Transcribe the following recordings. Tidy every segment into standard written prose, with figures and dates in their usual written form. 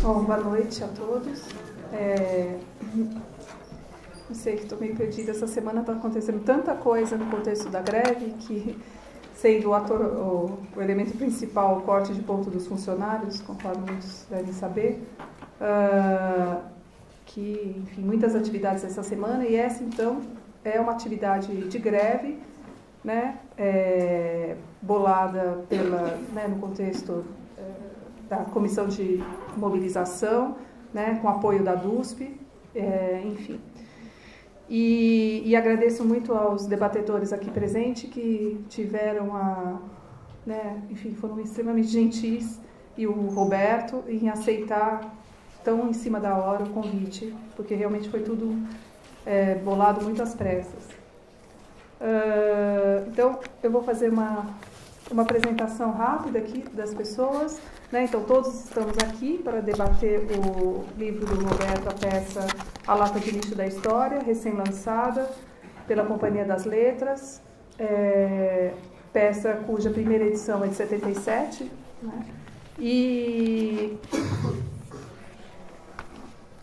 Bom, boa noite a todos. Não sei, que estou meio perdida. Essa semana está acontecendo tanta coisa no contexto da greve que, sendo o elemento principal o corte de ponto dos funcionários, conforme muitos devem saber, que, enfim, muitas atividades essa semana, e essa, então, é uma atividade de greve, né, bolada no contexto da Comissão de Mobilização, né, com apoio da DUSP, enfim. E agradeço muito aos debatedores aqui presentes que tiveram enfim, foram extremamente gentis, e o Roberto, em aceitar tão em cima da hora o convite, porque realmente foi tudo bolado muito às pressas. Então, eu vou fazer uma apresentação rápida aqui das pessoas, né? Então, todos estamos aqui para debater o livro do Roberto, a peça A Lata de Lixo da História, recém-lançada pela Companhia das Letras, peça cuja primeira edição é de 77, né?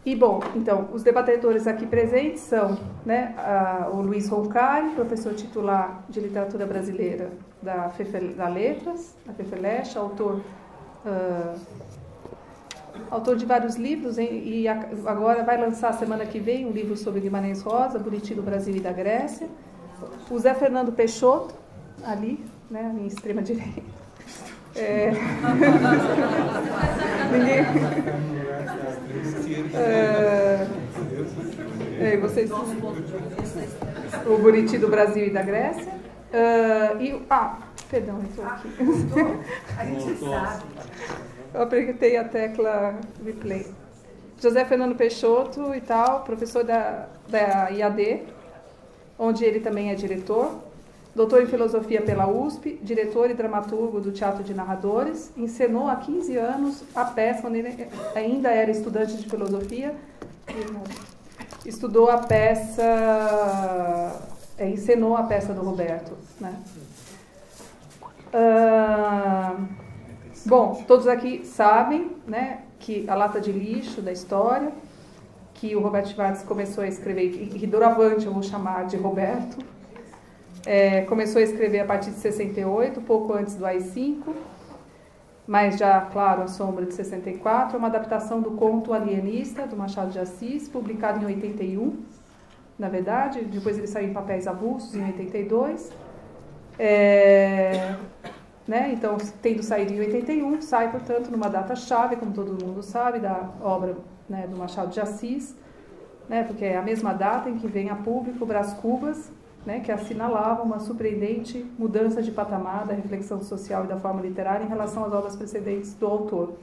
E, bom, então, os debatedores aqui presentes são, né, o Luiz Roncari, professor titular de Literatura Brasileira da Letras, da FEFELESH, autor de vários livros, e agora vai lançar semana que vem um livro sobre Guimarães Rosa, Buriti do Brasil e da Grécia. O Zé Fernando Peixoto, ali, né, à minha extrema direita. Vocês, o Buriti do Brasil e da Grécia. Perdão, estou aqui. A gente sabe. Eu apertei a tecla replay. José Fernando Peixoto e tal, professor da IAD, onde ele também é diretor. Doutor em Filosofia pela USP, diretor e dramaturgo do Teatro de Narradores. Encenou há 15 anos a peça, quando ele ainda era estudante de filosofia. Estudou a peça, encenou a peça do Roberto, né? Bom, todos aqui sabem, né, que A Lata de Lixo da História, que o Roberto Schwartz começou a escrever, e doravante eu vou chamar de Roberto, começou a escrever a partir de 68, pouco antes do AI-5, mas já, claro, a sombra de 64, é uma adaptação do conto Alienista, do Machado de Assis, publicado em 81, na verdade, depois ele saiu em papéis avulsos, em 82, né? Então, tendo saído em 81, sai, portanto, numa data-chave, como todo mundo sabe, da obra, né, do Machado de Assis, né, porque é a mesma data em que vem a público Brás Cubas, né, que assinalava uma surpreendente mudança de patamar da reflexão social e da forma literária em relação às obras precedentes do autor.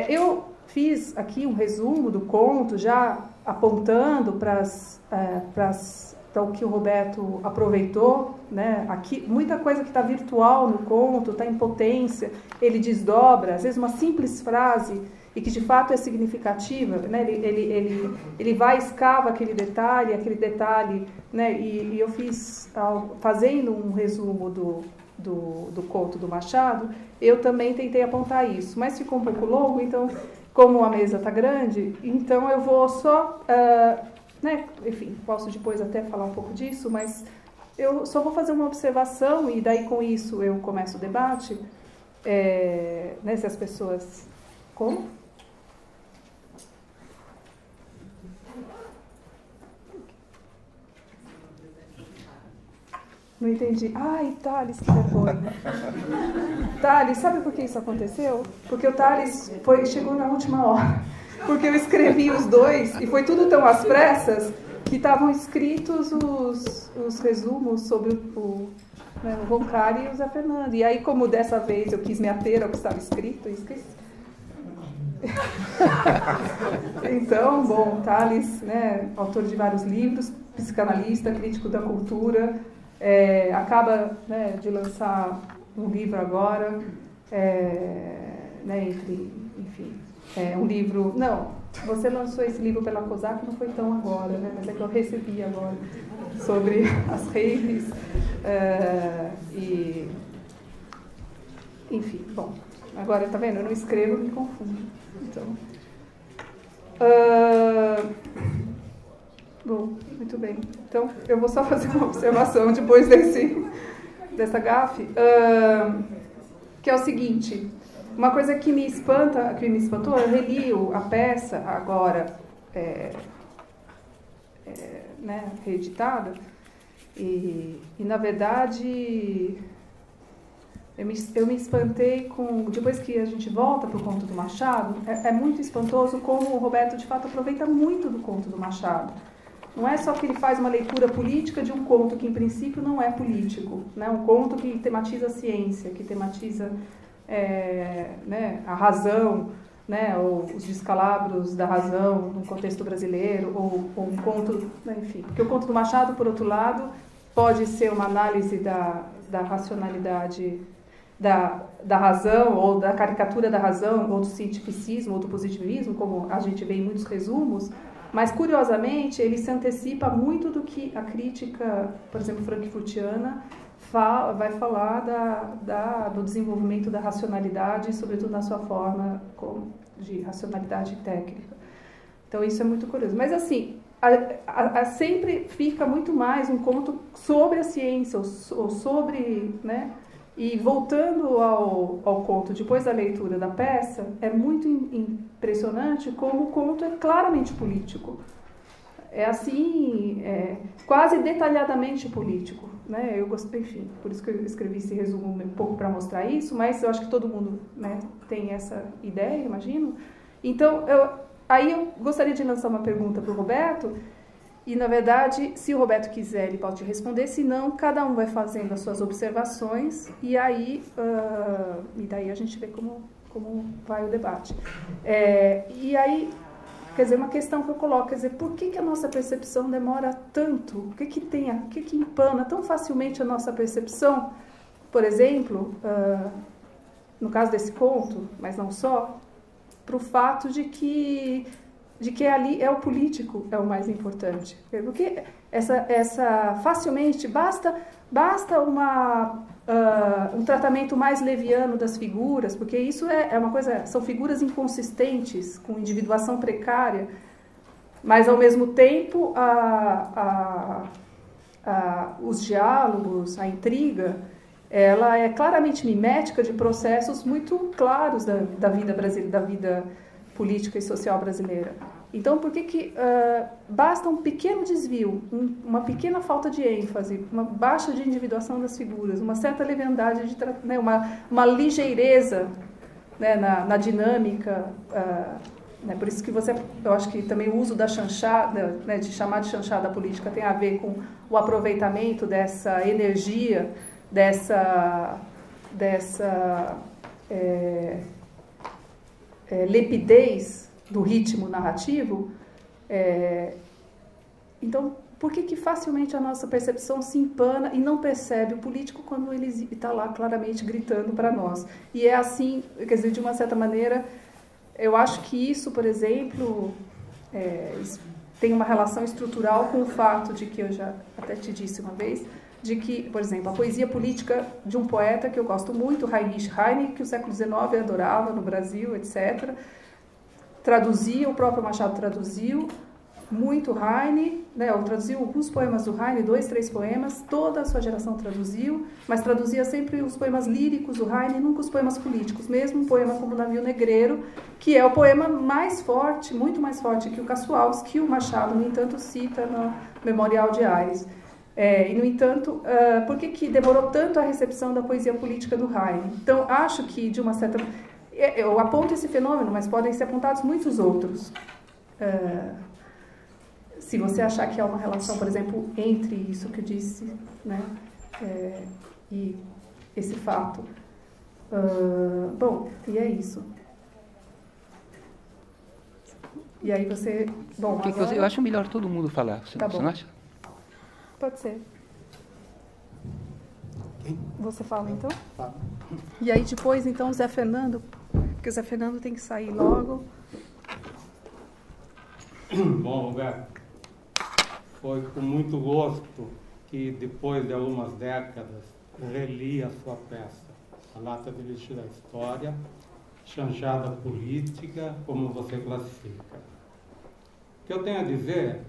Eu fiz aqui um resumo do conto, já apontando para o que o Roberto aproveitou, né? Aqui, muita coisa que está virtual no conto, está em potência, ele desdobra, às vezes uma simples frase, e que de fato é significativa, né? Ele vai, escava aquele detalhe, né? E eu fiz, fazendo um resumo do conto do Machado, eu também tentei apontar isso, mas ficou um pouco longo, então, como a mesa está grande, então eu vou só... né? Enfim, posso depois até falar um pouco disso, mas eu só vou fazer uma observação e daí com isso eu começo o debate, né, se as pessoas... Como? Não entendi. Ai, Thales, que vergonha. Thales, sabe por que isso aconteceu? Porque o Thales chegou na última hora. Porque eu escrevi os dois e foi tudo tão às pressas que estavam escritos os resumos sobre o Roncari e o Zé Fernando. E aí, como dessa vez eu quis me ater ao que estava escrito, eu esqueci. Então, bom, Thales, né, autor de vários livros, psicanalista, crítico da cultura, acaba, né, de lançar um livro agora, né, enfim, um livro... Não, você lançou esse livro pela COSAC, não foi tão agora, né? Mas é que eu recebi agora, sobre as raves enfim, bom, agora, tá vendo? Eu não escrevo, me confundo. Então... bom, muito bem. Então, eu vou só fazer uma observação depois dessa gafe, que é o seguinte... Uma coisa que me espantou, eu reli a peça agora, né, reeditada, e na verdade eu me espantei depois que a gente volta para o conto do Machado, é muito espantoso como o Roberto de fato aproveita muito do conto do Machado. Não é só que ele faz uma leitura política de um conto que em princípio não é político, né, um conto que tematiza a ciência, que tematiza... né, a razão, né, ou os descalabros da razão no contexto brasileiro, ou um conto, né, enfim. Porque o conto do Machado, por outro lado, pode ser uma análise da racionalidade da razão, ou da caricatura da razão, ou do cientificismo, ou do positivismo, como a gente vê em muitos resumos, mas, curiosamente, ele se antecipa muito do que a crítica, por exemplo, frankfurtiana, vai falar do desenvolvimento da racionalidade, sobretudo na sua forma de racionalidade técnica. Então, isso é muito curioso. Mas, assim, sempre fica muito mais um conto sobre a ciência, ou sobre... né? E, voltando ao conto, depois da leitura da peça, é muito impressionante como o conto é claramente político. É assim, quase detalhadamente político, né? Eu gostei, enfim, por isso que eu escrevi esse resumo um pouco para mostrar isso, mas eu acho que todo mundo, né, tem essa ideia, imagino. Então, aí eu gostaria de lançar uma pergunta para o Roberto, e, na verdade, se o Roberto quiser, ele pode responder, se não, cada um vai fazendo as suas observações, e daí a gente vê como vai o debate. E aí... Quer dizer, uma questão que eu coloco, quer dizer, por que a nossa percepção demora tanto? O que empana tão facilmente a nossa percepção? Por exemplo, no caso desse conto, mas não só, para o fato de que ali é o político, é o mais importante. Porque facilmente basta um tratamento mais leviano das figuras, porque isso é uma coisa, são figuras inconsistentes, com individuação precária, mas ao mesmo tempo os diálogos, a intriga, ela é claramente mimética de processos muito claros da vida brasileira, da vida política e social brasileira. Então, por que basta um pequeno desvio, uma pequena falta de ênfase, uma baixa de individuação das figuras, uma certa leviandade, né, uma ligeireza, né, na dinâmica, né, por isso que eu acho que também o uso da chanchada, né, de chamar de chanchada política, tem a ver com o aproveitamento dessa energia, dessa lepidez do ritmo narrativo. Então, por que facilmente a nossa percepção se empana e não percebe o político quando ele está lá claramente gritando para nós? E é assim, quer dizer, de uma certa maneira, eu acho que isso, por exemplo, tem uma relação estrutural com o fato de que eu já até te disse uma vez, de que, por exemplo, a poesia política de um poeta que eu gosto muito, Heinrich Heine, que o século XIX adorava no Brasil, etc., traduzia, o próprio Machado traduziu muito Heine, né, ou traduziu alguns poemas do Heine, 2, 3 poemas, toda a sua geração traduziu, mas traduzia sempre os poemas líricos do Heine, nunca os poemas políticos, mesmo um poema como Navio Negreiro, que é o poema mais forte, muito mais forte que o Casuals, que o Machado, no entanto, cita no Memorial de Ares. E, no entanto, por que demorou tanto a recepção da poesia política do Heine? Então, acho que, de uma certa... Eu aponto esse fenômeno, mas podem ser apontados muitos outros. Se você achar que há uma relação, por exemplo, entre isso que eu disse, né, e esse fato. Bom, e é isso. E aí você... Bom, agora... Eu acho melhor todo mundo falar. Você não acha? Pode ser. Você fala, então? E aí depois, então, o Zé Fernando, porque o Zé Fernando tem que sair logo. Bom, Roberto, foi com muito gosto que, depois de algumas décadas, reli a sua peça, A Lata de Lixo da História, chanchada política, como você classifica. O que eu tenho a dizer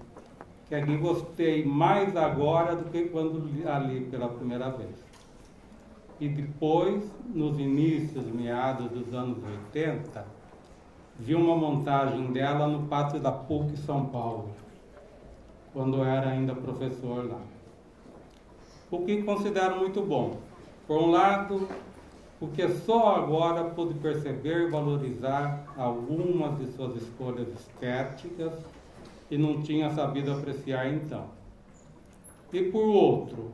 é que gostei mais agora do que quando a li pela primeira vez. E depois, nos inícios, meados dos anos 80, vi uma montagem dela no pátio da PUC São Paulo, quando eu era ainda professor lá. O que considero muito bom. Por um lado, porque só agora pude perceber e valorizar algumas de suas escolhas estéticas e não tinha sabido apreciar então. E por outro,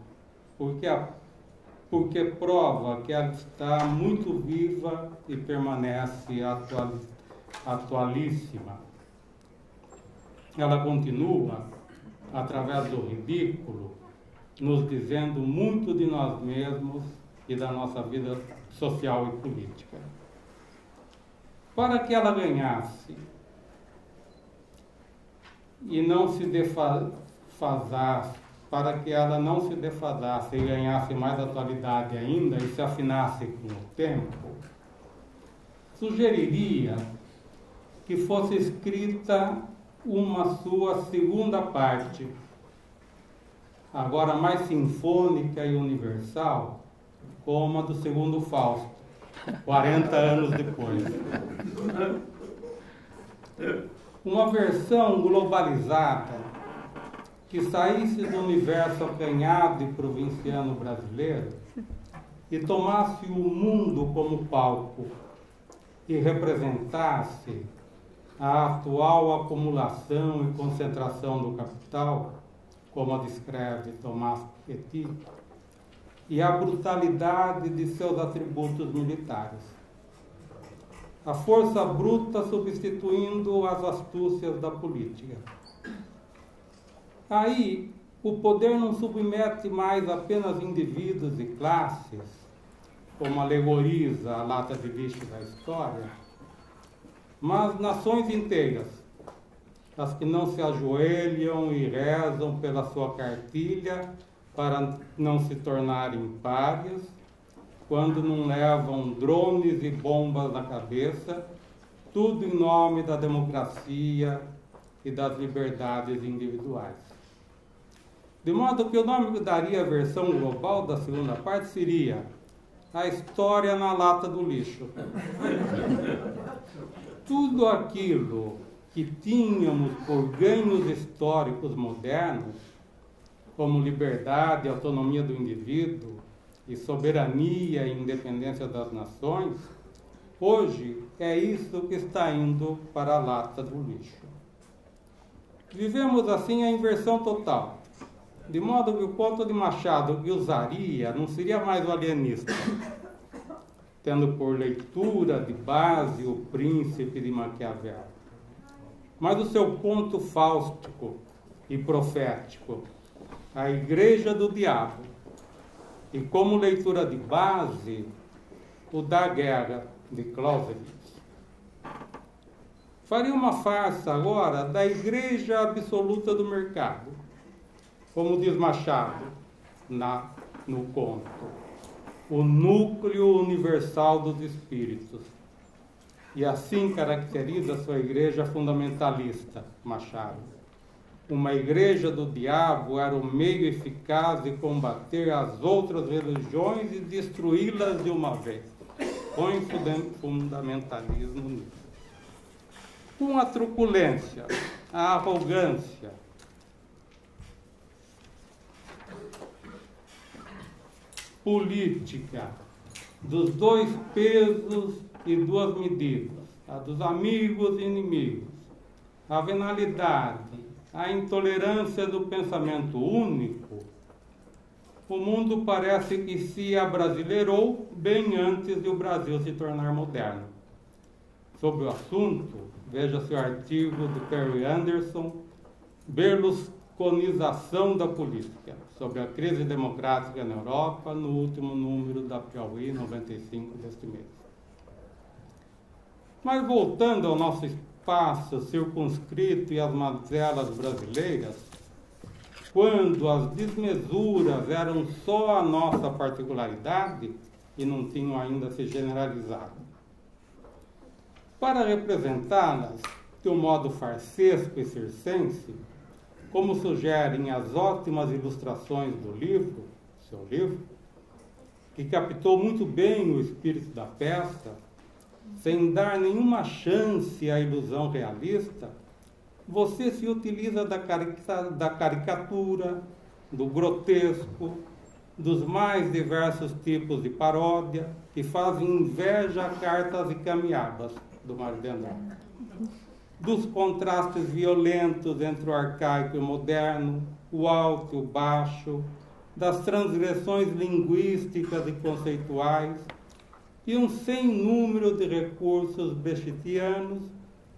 porque prova que ela está muito viva e permanece atualíssima. Ela continua, através do ridículo, nos dizendo muito de nós mesmos e da nossa vida social e política. Para que ela ganhasse e não se defasasse, para que ela não se defasasse e ganhasse mais atualidade ainda e se afinasse com o tempo, sugeriria que fosse escrita uma sua segunda parte, agora mais sinfônica e universal, como a do segundo Fausto, 40 anos depois. Uma versão globalizada que saísse do universo acanhado e provinciano brasileiro e tomasse o mundo como palco e representasse a atual acumulação e concentração do capital, como a descreve Thomas Piketty, e a brutalidade de seus atributos militares. A força bruta substituindo as astúcias da política. Aí, o poder não submete mais apenas indivíduos e classes, como alegoriza a lata de lixo da história, mas nações inteiras, as que não se ajoelham e rezam pela sua cartilha para não se tornarem párias, quando não levam drones e bombas na cabeça, tudo em nome da democracia e das liberdades individuais. De modo que o nome que daria a versão global da segunda parte seria A História na Lata do Lixo. Tudo aquilo que tínhamos por ganhos históricos modernos, como liberdade e autonomia do indivíduo, e soberania e independência das nações, hoje é isso que está indo para a lata do lixo. Vivemos assim a inversão total, de modo que o conto de Machado que usaria não seria mais o alienista, tendo por leitura de base o Príncipe de Maquiavel, mas o seu ponto fáustico e profético, a Igreja do Diabo, e como leitura de base, o Da Guerra, de Clausewitz. Faria uma farsa agora da Igreja Absoluta do Mercado, como diz Machado no conto, o núcleo universal dos espíritos. E assim caracteriza sua igreja fundamentalista, Machado. Uma igreja do diabo era o meio eficaz de combater as outras religiões e destruí-las de uma vez. Põe fundamentalismo nisso. Com a truculência, a arrogância, política, dos dois pesos e duas medidas, a dos amigos e inimigos, a venalidade, a intolerância do pensamento único, o mundo parece que se abrasileirou bem antes de o Brasil se tornar moderno. Sobre o assunto, veja-se o artigo de Perry Anderson, Berlusconização da Política, sobre a crise democrática na Europa, no último número da Piauí, 95 deste mês. Mas voltando ao nosso espaço circunscrito e as mazelas brasileiras, quando as desmesuras eram só a nossa particularidade e não tinham ainda se generalizado. Para representá-las de um modo farsesco e circense, como sugerem as ótimas ilustrações do livro, seu livro, que captou muito bem o espírito da peça, sem dar nenhuma chance à ilusão realista, você se utiliza da caricatura, do grotesco, dos mais diversos tipos de paródia que fazem inveja a cartas e caminhadas do Mário de Andrade, dos contrastes violentos entre o arcaico e o moderno, o alto e o baixo, das transgressões linguísticas e conceituais, e um sem número de recursos brechtianos,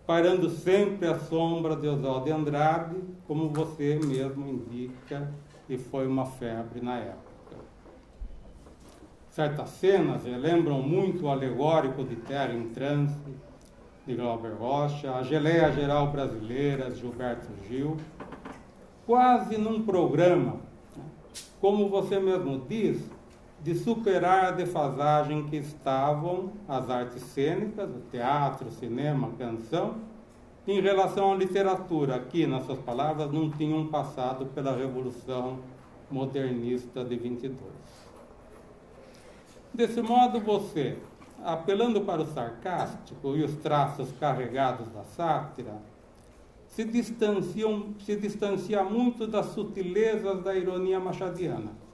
parando sempre à sombra de Oswald de Andrade, como você mesmo indica, e foi uma febre na época. Certas cenas relembram muito o alegórico de Terra em Trance, de Glauber Rocha, a Geleia Geral Brasileira, de Gilberto Gil, quase num programa, como você mesmo diz, de superar a defasagem que estavam as artes cênicas, o teatro, o cinema, a canção, em relação à literatura, que, nas suas palavras, não tinham passado pela Revolução Modernista de 22. Desse modo, você, apelando para o sarcástico e os traços carregados da sátira, se distancia muito das sutilezas da ironia machadiana,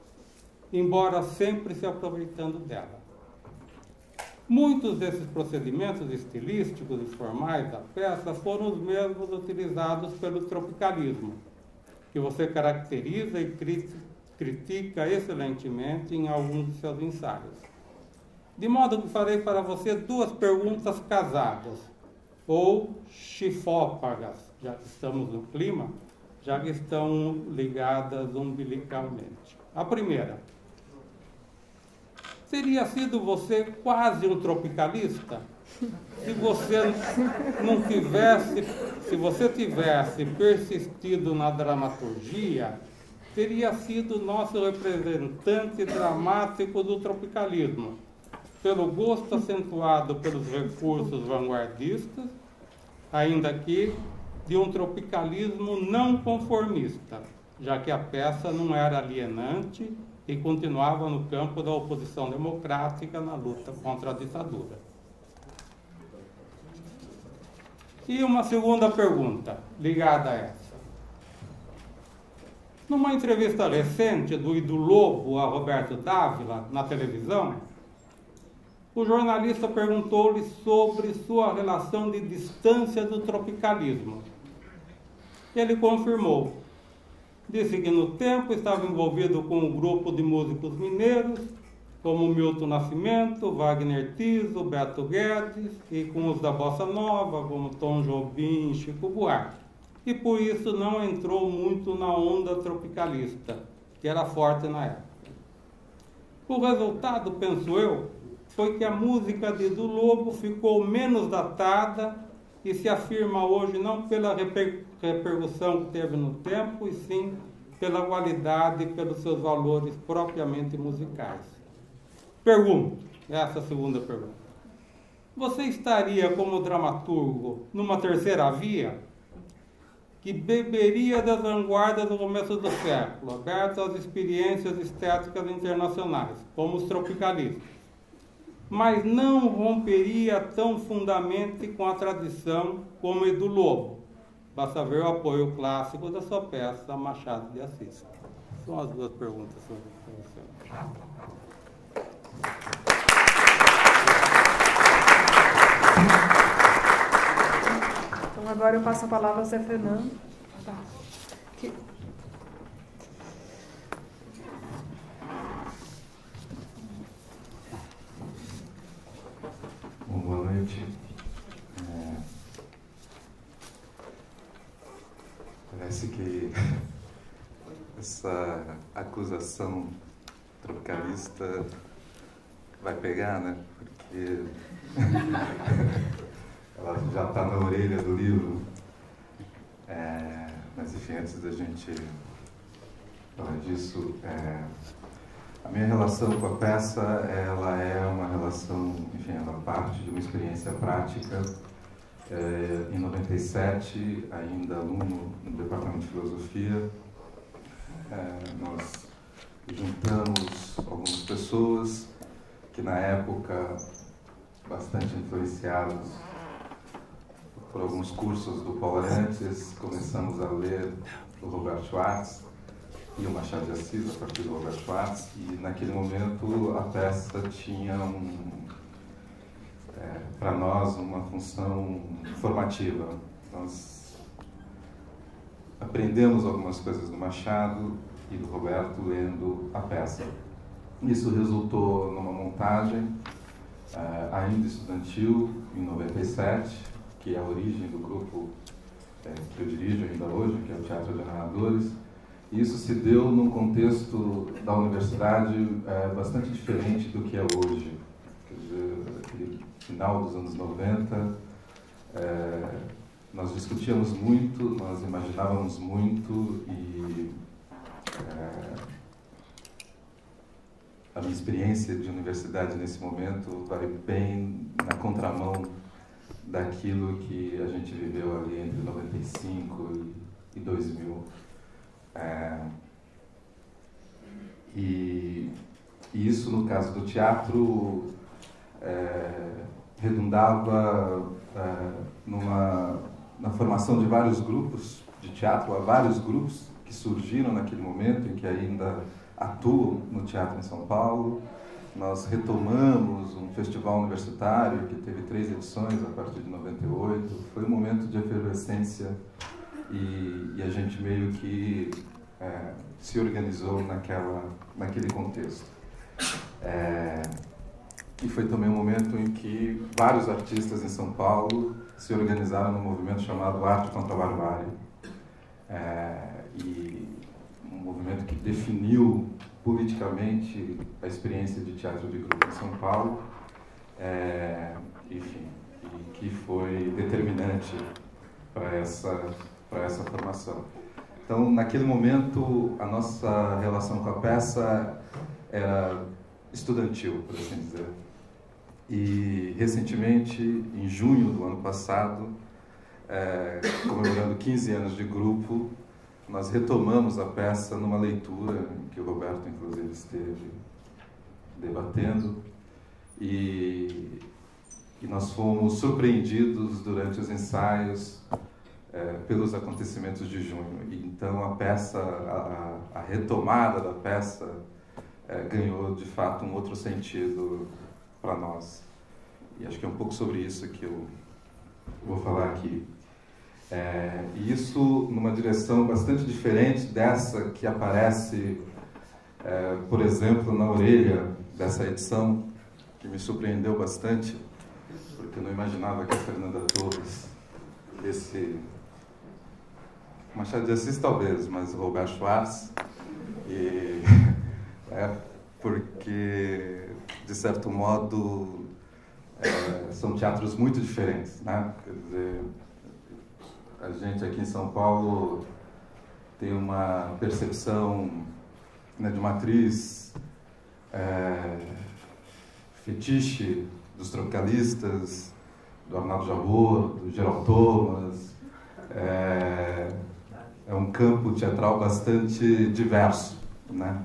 embora sempre se aproveitando dela. Muitos desses procedimentos estilísticos e formais da peça foram os mesmos utilizados pelo tropicalismo, que você caracteriza e critica excelentemente em alguns de seus ensaios. De modo que farei para você duas perguntas casadas, ou chifópagas, já que estamos no clima, já que estão ligadas umbilicalmente. A primeira: teria sido você quase um tropicalista se você tivesse persistido na dramaturgia? Teria sido nosso representante dramático do tropicalismo, pelo gosto acentuado pelos recursos vanguardistas, ainda que de um tropicalismo não conformista, já que a peça não era alienante e continuava no campo da oposição democrática na luta contra a ditadura. E uma segunda pergunta, ligada a essa. Numa entrevista recente do Ido Lobo a Roberto Dávila, na televisão, o jornalista perguntou-lhe sobre sua relação de distância do tropicalismo. Ele confirmou. Disse que no tempo estava envolvido com um grupo de músicos mineiros, como Milton Nascimento, Wagner Tiso, Beto Guedes, e com os da Bossa Nova, como Tom Jobim e Chico Buarque. E por isso não entrou muito na onda tropicalista, que era forte na época. O resultado, penso eu, foi que a música de Ido Lobo ficou menos datada e se afirma hoje não pela repercussão que teve no tempo, e sim pela qualidade e pelos seus valores propriamente musicais. Pergunto, essa é a segunda pergunta. Você estaria como dramaturgo numa terceira via que beberia das vanguardas do começo do século, aberto às experiências estéticas internacionais, como os tropicalistas, mas não romperia tão fundamente com a tradição como Ido Lobo? Basta ver o apoio clássico da sua peça Machado de Assis. São as duas perguntas sobre você. Então agora eu passo a palavra ao Zé Fernando. Tá. Boa noite. Parece que essa acusação tropicalista vai pegar, né? Porque ela já está na orelha do livro. Mas, enfim, antes da gente falar disso, a minha relação com a peça, ela é uma relação, enfim, ela parte de uma experiência prática. Em 97, ainda aluno no Departamento de Filosofia, nós juntamos algumas pessoas que, na época, bastante influenciados por alguns cursos do Paulo Arantes, começamos a ler o Robert Schwartz e o Machado de Assis, a partir do Robert Schwartz, e naquele momento a peça tinha para nós uma função formativa. Nós aprendemos algumas coisas do Machado e do Roberto lendo a peça. Isso resultou numa montagem ainda estudantil, em 97, que é a origem do grupo que eu dirijo ainda hoje, que é o Teatro de Narradores. E isso se deu num contexto da universidade bastante diferente do que é hoje. Quer dizer, naquele final dos anos 90, nós discutíamos muito, nós imaginávamos muito e a minha experiência de universidade nesse momento vai bem na contramão daquilo que a gente viveu ali entre 95 e 2000. E isso, no caso do teatro, redundava na formação de vários grupos de teatro, há vários grupos que surgiram naquele momento e que ainda atuam no teatro em São Paulo. Nós retomamos um festival universitário que teve 3 edições a partir de 98. Foi um momento de efervescência e a gente meio que se organizou naquele contexto. E foi também um momento em que vários artistas em São Paulo se organizaram num movimento chamado Arte contra a Barbárie. E um movimento que definiu politicamente a experiência de teatro de grupo em São Paulo, enfim, e que foi determinante para essa formação. Então, naquele momento, a nossa relação com a peça era estudantil, por assim dizer. E, recentemente, em junho do ano passado, comemorando 15 anos de grupo, nós retomamos a peça numa leitura em que o Roberto, inclusive, esteve debatendo, e nós fomos surpreendidos durante os ensaios pelos acontecimentos de junho. E, então, a peça, a retomada da peça ganhou, de fato, um outro sentido para nós. E acho que é um pouco sobre isso que eu vou falar aqui. E isso numa direção bastante diferente dessa que aparece, por exemplo, na orelha dessa edição, que me surpreendeu bastante, porque eu não imaginava que a Fernanda Torres, Machado de Assis talvez, mas o Robert Schwartz, porque, de certo modo, são teatros muito diferentes, né? Quer dizer, a gente aqui em São Paulo tem uma percepção, né, de uma atriz fetiche dos tropicalistas, do Arnaldo Jabor, do Gerald Thomas. É um campo teatral bastante diverso, né?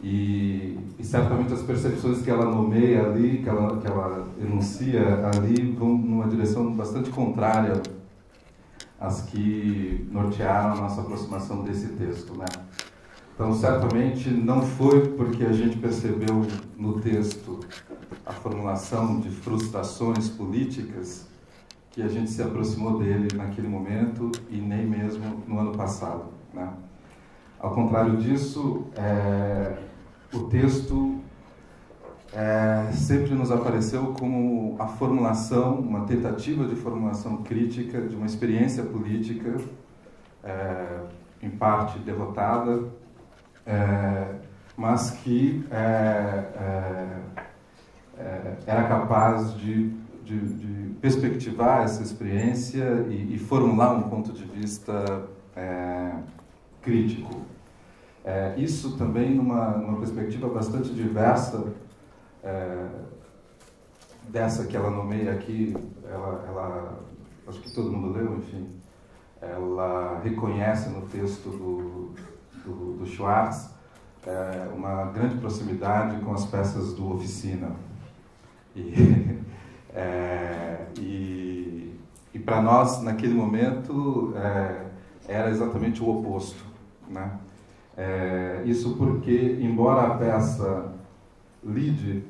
E certamente as percepções que ela nomeia ali, que ela enuncia ali, vão numa direção bastante contrária às que nortearam a nossa aproximação desse texto, né? Então, certamente não foi porque a gente percebeu no texto a formulação de frustrações políticas que a gente se aproximou dele naquele momento e nem mesmo no ano passado, né? Ao contrário disso, o texto sempre nos apareceu como a formulação, uma tentativa de formulação crítica de uma experiência política, em parte derrotada, mas que era capaz de de perspectivar essa experiência e formular um ponto de vista crítico. Isso também numa perspectiva bastante diversa dessa que ela nomeia aqui, ela acho que todo mundo leu, enfim, ela reconhece no texto do Schwartz uma grande proximidade com as peças do Oficina. E para nós, naquele momento, era exatamente o oposto, né? Isso porque, embora a peça lide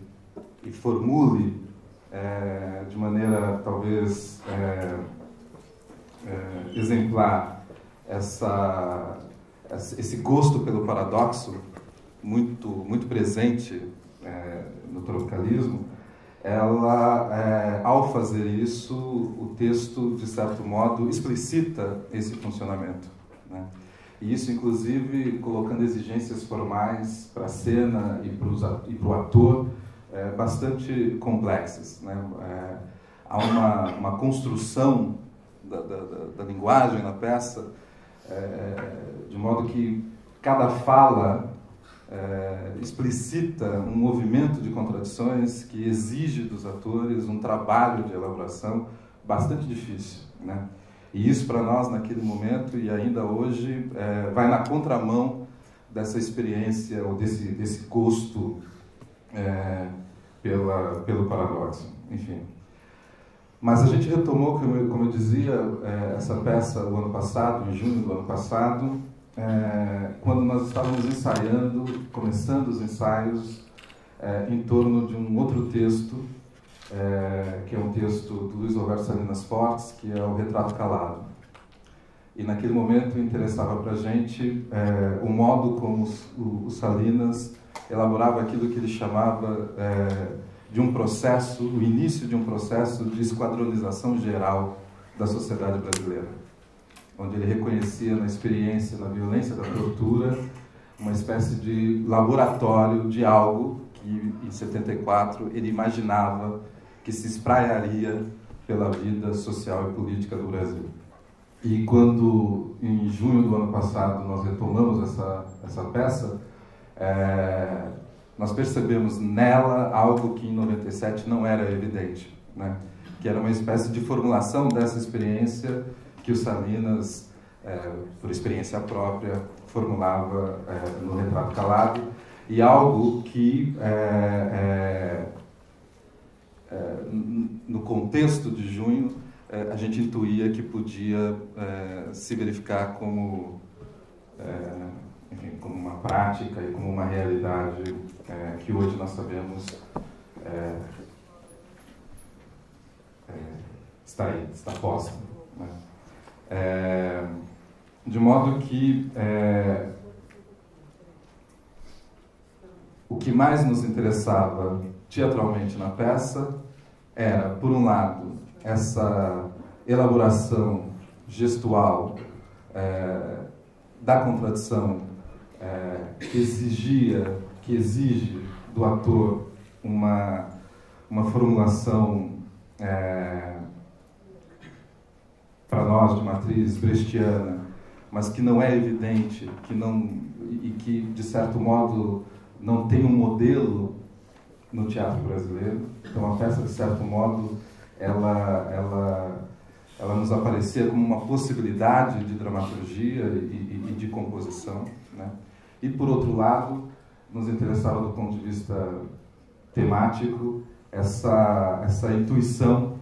e formule de maneira talvez exemplar esse gosto pelo paradoxo muito presente no tropicalismo, ela, ao fazer isso, o texto, de certo modo, explicita esse funcionamento, né? E isso, inclusive, colocando exigências formais para a cena e para o ator bastante complexas, né? Há uma construção da linguagem na peça, de modo que cada fala explicita um movimento de contradições que exige dos atores um trabalho de elaboração bastante difícil, né? E isso, para nós, naquele momento e ainda hoje, vai na contramão dessa experiência ou desse gosto pelo paradoxo, enfim. Mas a gente retomou, como eu dizia, essa peça o ano passado, em junho do ano passado, quando nós estávamos ensaiando, começando os ensaios, em torno de um outro texto, que é um texto do Luiz Roberto Salinas Fortes, que é o Retrato Calado. E naquele momento interessava para a gente o modo como o Salinas elaborava aquilo que ele chamava de um processo, o início de um processo de esquadronização geral da sociedade brasileira, onde ele reconhecia na experiência, na violência da tortura, uma espécie de laboratório de algo que, em 74, ele imaginava que se espraiaria pela vida social e política do Brasil. E quando, em junho do ano passado, nós retomamos essa peça, nós percebemos nela algo que em 97 não era evidente, né? Que era uma espécie de formulação dessa experiência que o Salinas, por experiência própria, formulava no Retrato Calado, e algo que, no contexto de junho, a gente intuía que podia se verificar como, enfim, como uma prática e como uma realidade que hoje nós sabemos está aí, está posta, né? De modo que o que mais nos interessava teatralmente na peça era, por um lado, essa elaboração gestual da contradição que exige do ator uma formulação para nós de matriz brechtiana, mas que não é evidente, e que, de certo modo, não tem um modelo no teatro brasileiro. Então, a peça, de certo modo, ela nos aparecia como uma possibilidade de dramaturgia e de composição, né? E, por outro lado, nos interessava, do ponto de vista temático, essa intuição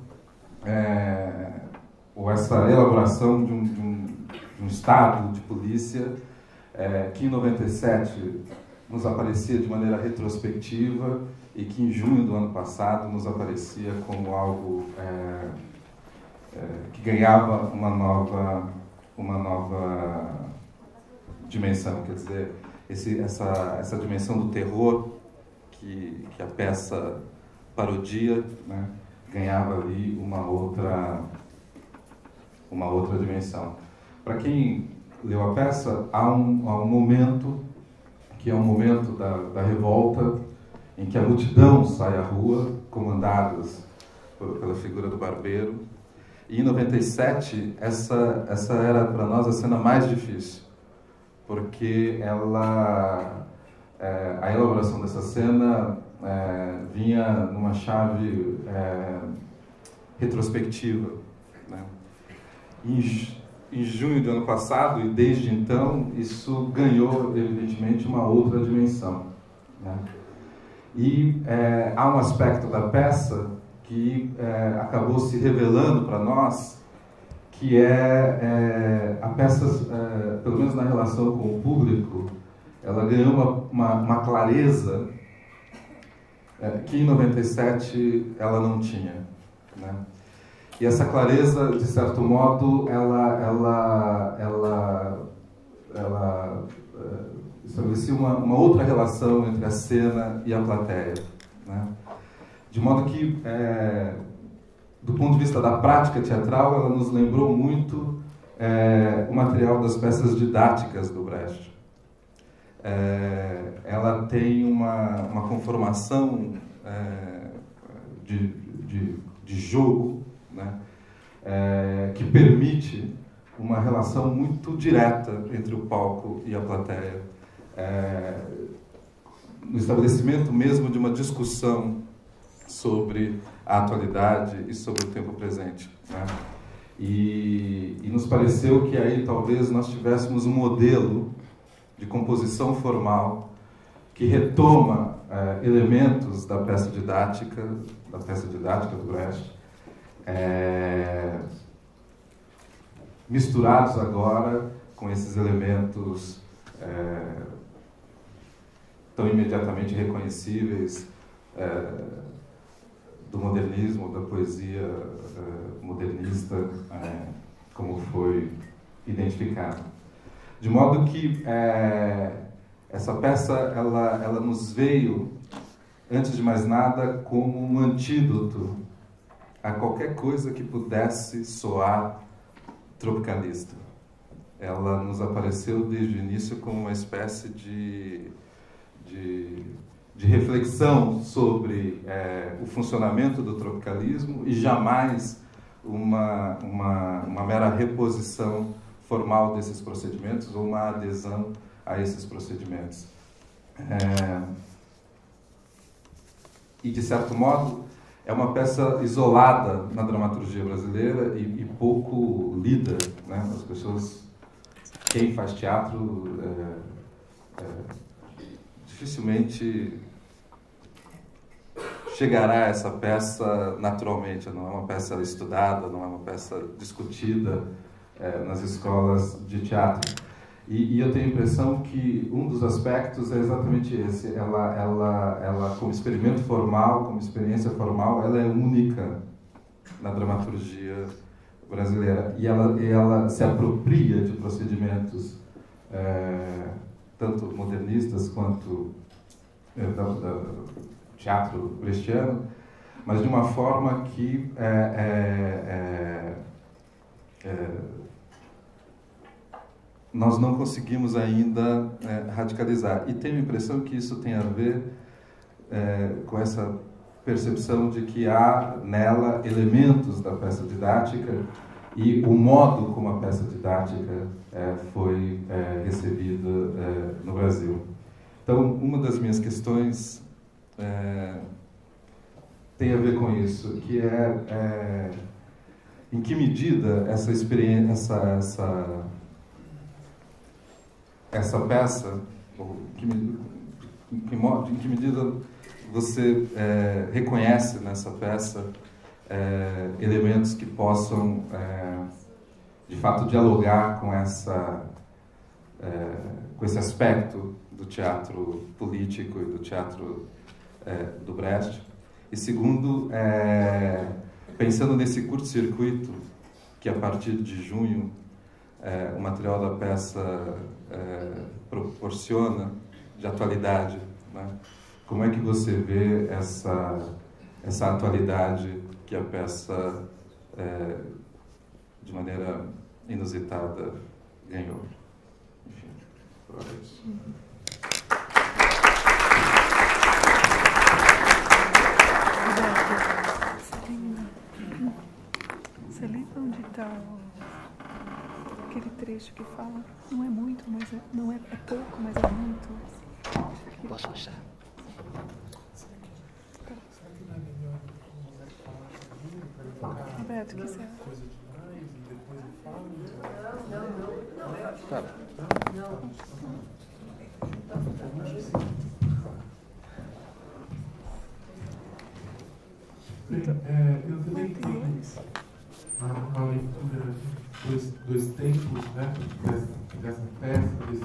ou essa elaboração de um estado de polícia que, em 97, nos aparecia de maneira retrospectiva e que, em junho do ano passado, nos aparecia como algo que ganhava uma nova dimensão, quer dizer, essa dimensão do terror que a peça parodia, né, ganhava ali uma outra dimensão. Para quem leu a peça, há um momento que é um momento da revolta, em que a multidão sai à rua, comandadas pela figura do barbeiro. E em 97, essa era para nós a cena mais difícil, porque a elaboração dessa cena vinha numa chave retrospectiva, né? Em junho do ano passado, e desde então, isso ganhou, evidentemente, uma outra dimensão, né? E há um aspecto da peça que acabou se revelando para nós, que a peça, pelo menos na relação com o público, ela ganhou uma clareza que em 97 ela não tinha, né? E essa clareza, de certo modo, ela estabelecia uma outra relação entre a cena e a plateia, né? De modo que, do ponto de vista da prática teatral, ela nos lembrou muito o material das peças didáticas do Brecht. Ela tem uma conformação de jogo, né? Que permite uma relação muito direta entre o palco e a plateia, no estabelecimento mesmo de uma discussão sobre a atualidade e sobre o tempo presente, né? E nos pareceu que aí talvez nós tivéssemos um modelo de composição formal que retoma elementos da peça didática do Brecht, misturados agora com esses elementos tão imediatamente reconhecíveis do modernismo, da poesia modernista, como foi identificado. De modo que essa peça ela nos veio, antes de mais nada, como um antídoto a qualquer coisa que pudesse soar tropicalista. Ela nos apareceu desde o início como uma espécie de reflexão sobre o funcionamento do tropicalismo e jamais uma mera reposição formal desses procedimentos ou uma adesão a esses procedimentos. E, de certo modo, é uma peça isolada na dramaturgia brasileira e pouco lida, né? As pessoas, quem faz teatro, dificilmente chegará a essa peça naturalmente. Não é uma peça estudada, não é uma peça discutida nas escolas de teatro. E eu tenho a impressão que um dos aspectos é exatamente esse. Ela como experimento formal, como experiência formal, ela é única na dramaturgia brasileira. E ela se apropria de procedimentos tanto modernistas quanto do teatro brechtiano, mas de uma forma que nós não conseguimos ainda radicalizar. E tenho a impressão que isso tem a ver com essa percepção de que há nela elementos da peça didática e o modo como a peça didática foi recebida no Brasil. Então, uma das minhas questões tem a ver com isso, que em que medida essa experiência, essa peça, em que medida você reconhece nessa peça elementos que possam, de fato, dialogar com esse aspecto do teatro político e do teatro do Brecht. E segundo, pensando nesse curto-circuito que a partir de junho o material da peça proporciona de atualidade, né? Como é que você vê essa atualidade que a peça, de maneira inusitada, ganhou? Enfim, por isso. Você lembra onde está aquele trecho que fala? Não é muito, mas não é pouco, mas é muito. Posso achar? Roberto, quiser. Tá. Bem, eu também tenho uma leitura dos tempos, né, dessa peça, desse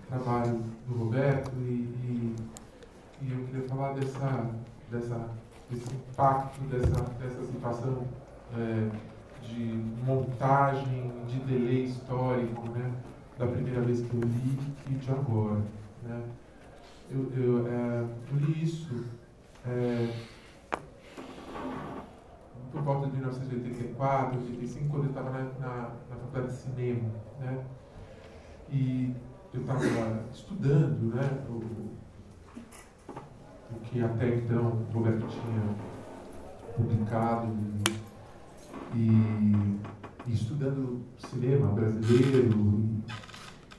trabalho do Roberto, e eu queria falar desse impacto, dessa situação de montagem, de delay histórico, né, da primeira vez que eu li e de agora. Né. Eu li isso por volta de 1984, 85, quando eu estava na faculdade de cinema, né? E eu estava estudando, né, o que até então o Roberto tinha publicado e estudando cinema brasileiro.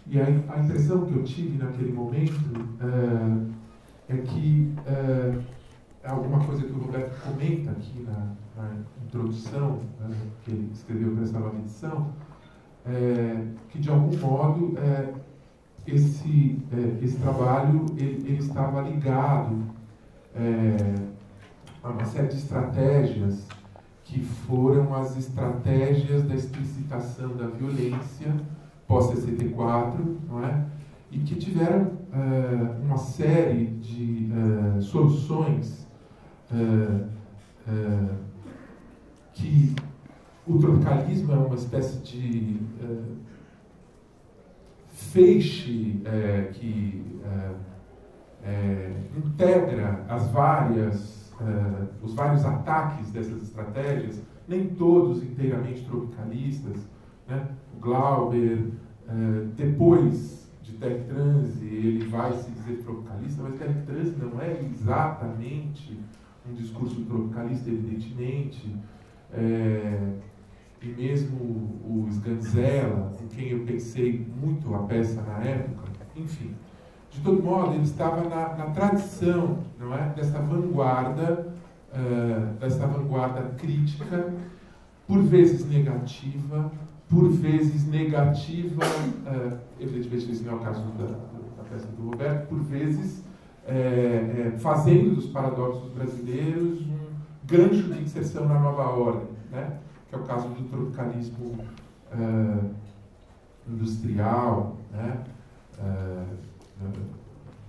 E a impressão que eu tive naquele momento é que alguma coisa que o Roberto comenta aqui na introdução, que ele escreveu para essa nova edição, que de algum modo esse trabalho ele estava ligado a uma série de estratégias que foram as estratégias da explicitação da violência pós-64, não é? E que tiveram uma série de soluções que o tropicalismo é uma espécie de feixe que integra os vários ataques dessas estratégias, nem todos inteiramente tropicalistas, né? O Glauber, depois de Terry Transi, ele vai se dizer tropicalista, mas Terry Transi não é exatamente um discurso tropicalista, evidentemente, e mesmo o Sganzella, com quem eu pensei muito a peça na época, enfim. De todo modo, ele estava na tradição, não é, dessa vanguarda crítica, por vezes negativa, evidentemente esse não é o caso da peça do Roberto, por vezes fazendo dos paradoxos brasileiros um gancho de inserção na nova ordem, né? Que é o caso do tropicalismo industrial, né?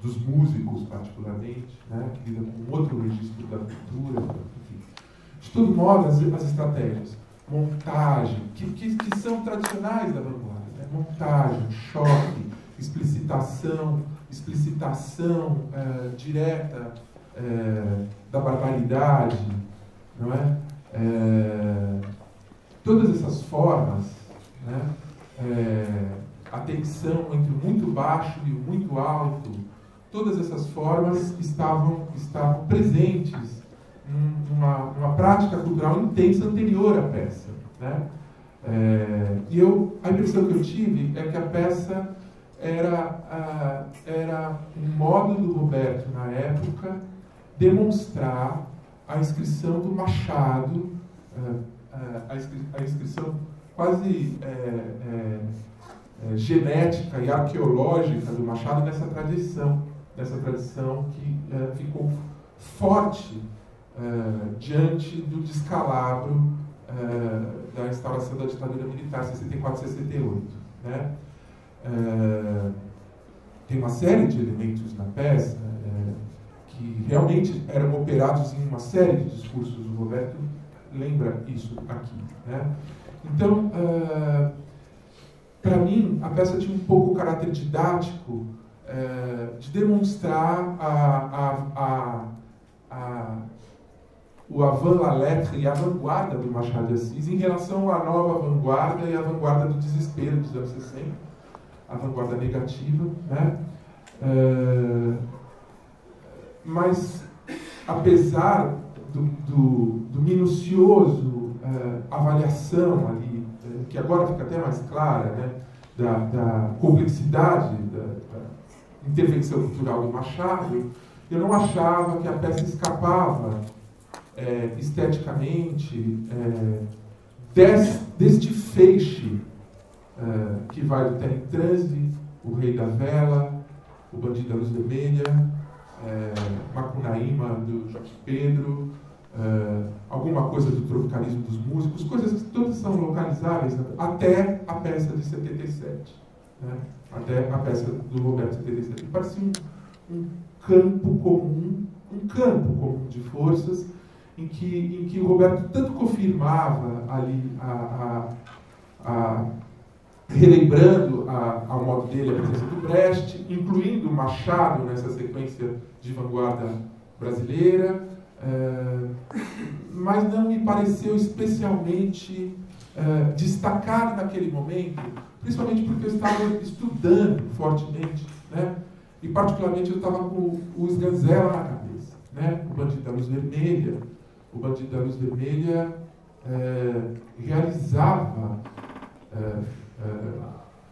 Dos músicos particularmente, né? Que lida com outro registro da cultura, enfim. De todo modo, as estratégias, montagem, que são tradicionais da vanguarda, né? Montagem, choque, explicitação direta da barbaridade, não é? Todas essas formas, né? A tensão entre o muito baixo e o muito alto, todas essas formas estavam presentes numa prática cultural intensa anterior à peça, né? E a impressão que eu tive é que a peça era um modo do Roberto, na época, demonstrar a inscrição do Machado, a inscrição quase genética e arqueológica do Machado nessa tradição que ficou forte diante do descalabro da instauração da ditadura militar, 64 e 68. Né? Tem uma série de elementos na peça que realmente eram operados em uma série de discursos. O Roberto lembra isso aqui. Né? Então, para mim, a peça tinha um pouco o caráter didático de demonstrar o avant la lettre e a vanguarda do Machado de Assis em relação à nova vanguarda e à vanguarda do desespero dos anos 60, a vanguarda negativa, né? Mas, apesar do minucioso avaliação ali, que agora fica até mais clara, né, da complexidade da intervenção cultural do Machado, eu não achava que a peça escapava esteticamente deste feixe que vai do Teletranse, O Rei da Vela, O Bandido da Luz Vermelha, Macunaíma, do Jorge Pedro, alguma coisa do tropicalismo dos músicos, coisas que todas são localizáveis até a peça de 77, né? Até a peça do Roberto 77. Parecia um campo comum de forças em que o Roberto tanto confirmava ali relembrando ao modo dele a presença do Brecht, incluindo o Machado nessa sequência de vanguarda brasileira, mas não me pareceu especialmente destacar naquele momento, principalmente porque eu estava estudando fortemente, né? E particularmente eu estava com o Sganzella na cabeça, né? O Bandido da Luz Vermelha. O Bandido da Luz Vermelha realizava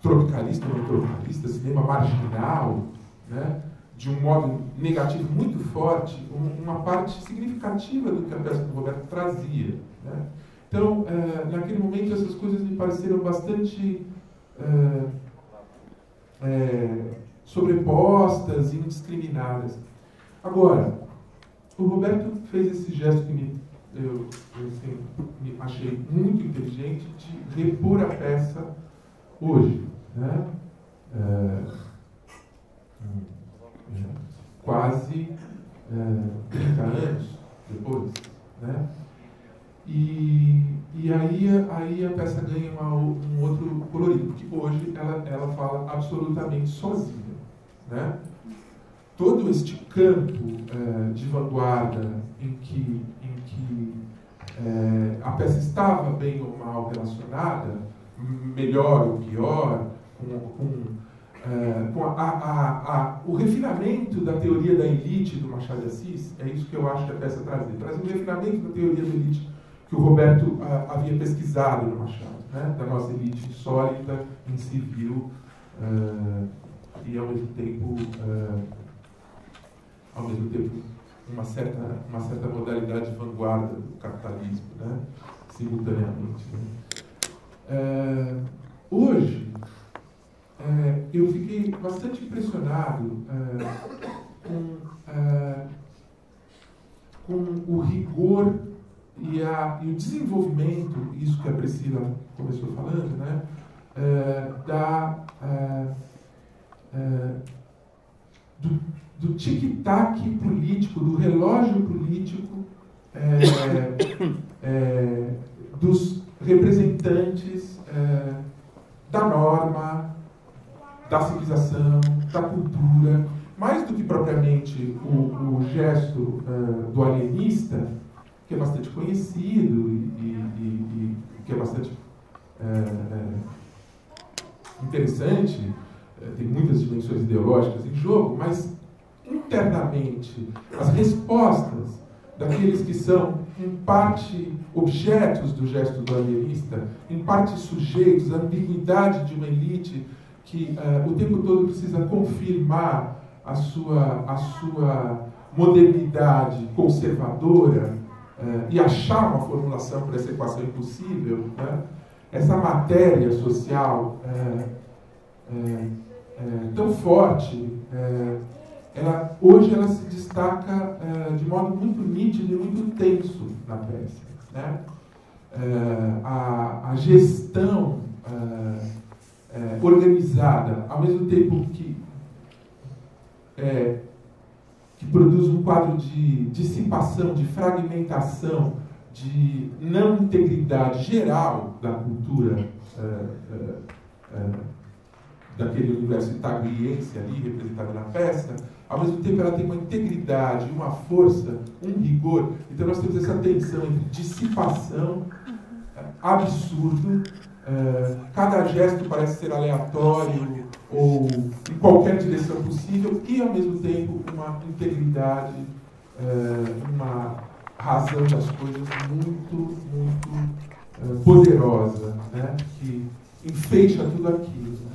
tropicalista, não tropicalista, cinema marginal, né? De um modo negativo muito forte, uma parte significativa do que a peça do Roberto trazia, né? Então, naquele momento, essas coisas me pareceram bastante sobrepostas e indiscriminadas. Agora, o Roberto fez esse gesto que eu me achei muito inteligente de repor a peça hoje, né? Quase 30 anos depois, né? E aí a peça ganha um outro colorido, porque hoje ela fala absolutamente sozinha, né? Todo este campo de vanguarda em que a peça estava bem ou mal relacionada, melhor ou pior, com o refinamento da teoria da elite do Machado de Assis, é isso que eu acho que a peça trazia. Trazia um refinamento da teoria da elite que o Roberto havia pesquisado no Machado, né? Da nossa elite insólita, incivil, e ao mesmo tempo uma certa modalidade de vanguarda do capitalismo, né? Simultaneamente, né? Hoje, eu fiquei bastante impressionado com o rigor e o desenvolvimento, isso que a Priscila começou falando, né? Do tic-tac político, do relógio político, dos representantes da norma, da civilização, da cultura, mais do que propriamente o gesto do alienista, que é bastante conhecido e que é bastante interessante, tem muitas dimensões ideológicas em jogo, mas internamente as respostas daqueles que são em parte objetos do gesto do alienista, em parte sujeitos à ambiguidade de uma elite que o tempo todo precisa confirmar a sua modernidade conservadora e achar uma formulação para essa equação impossível, né? Essa matéria social tão forte, hoje ela se destaca de modo muito nítido e muito tenso na peça, né? A gestão organizada, ao mesmo tempo que produz um quadro de dissipação, de fragmentação, de não integridade geral da cultura daquele universo itagriense ali, representado na peça, ao mesmo tempo ela tem uma integridade, uma força, um rigor. Então nós temos essa tensão entre dissipação, absurdo, cada gesto parece ser aleatório ou em qualquer direção possível, e ao mesmo tempo uma integridade, razão das coisas muito, muito poderosa, né? Que enfeixa tudo aquilo. Né?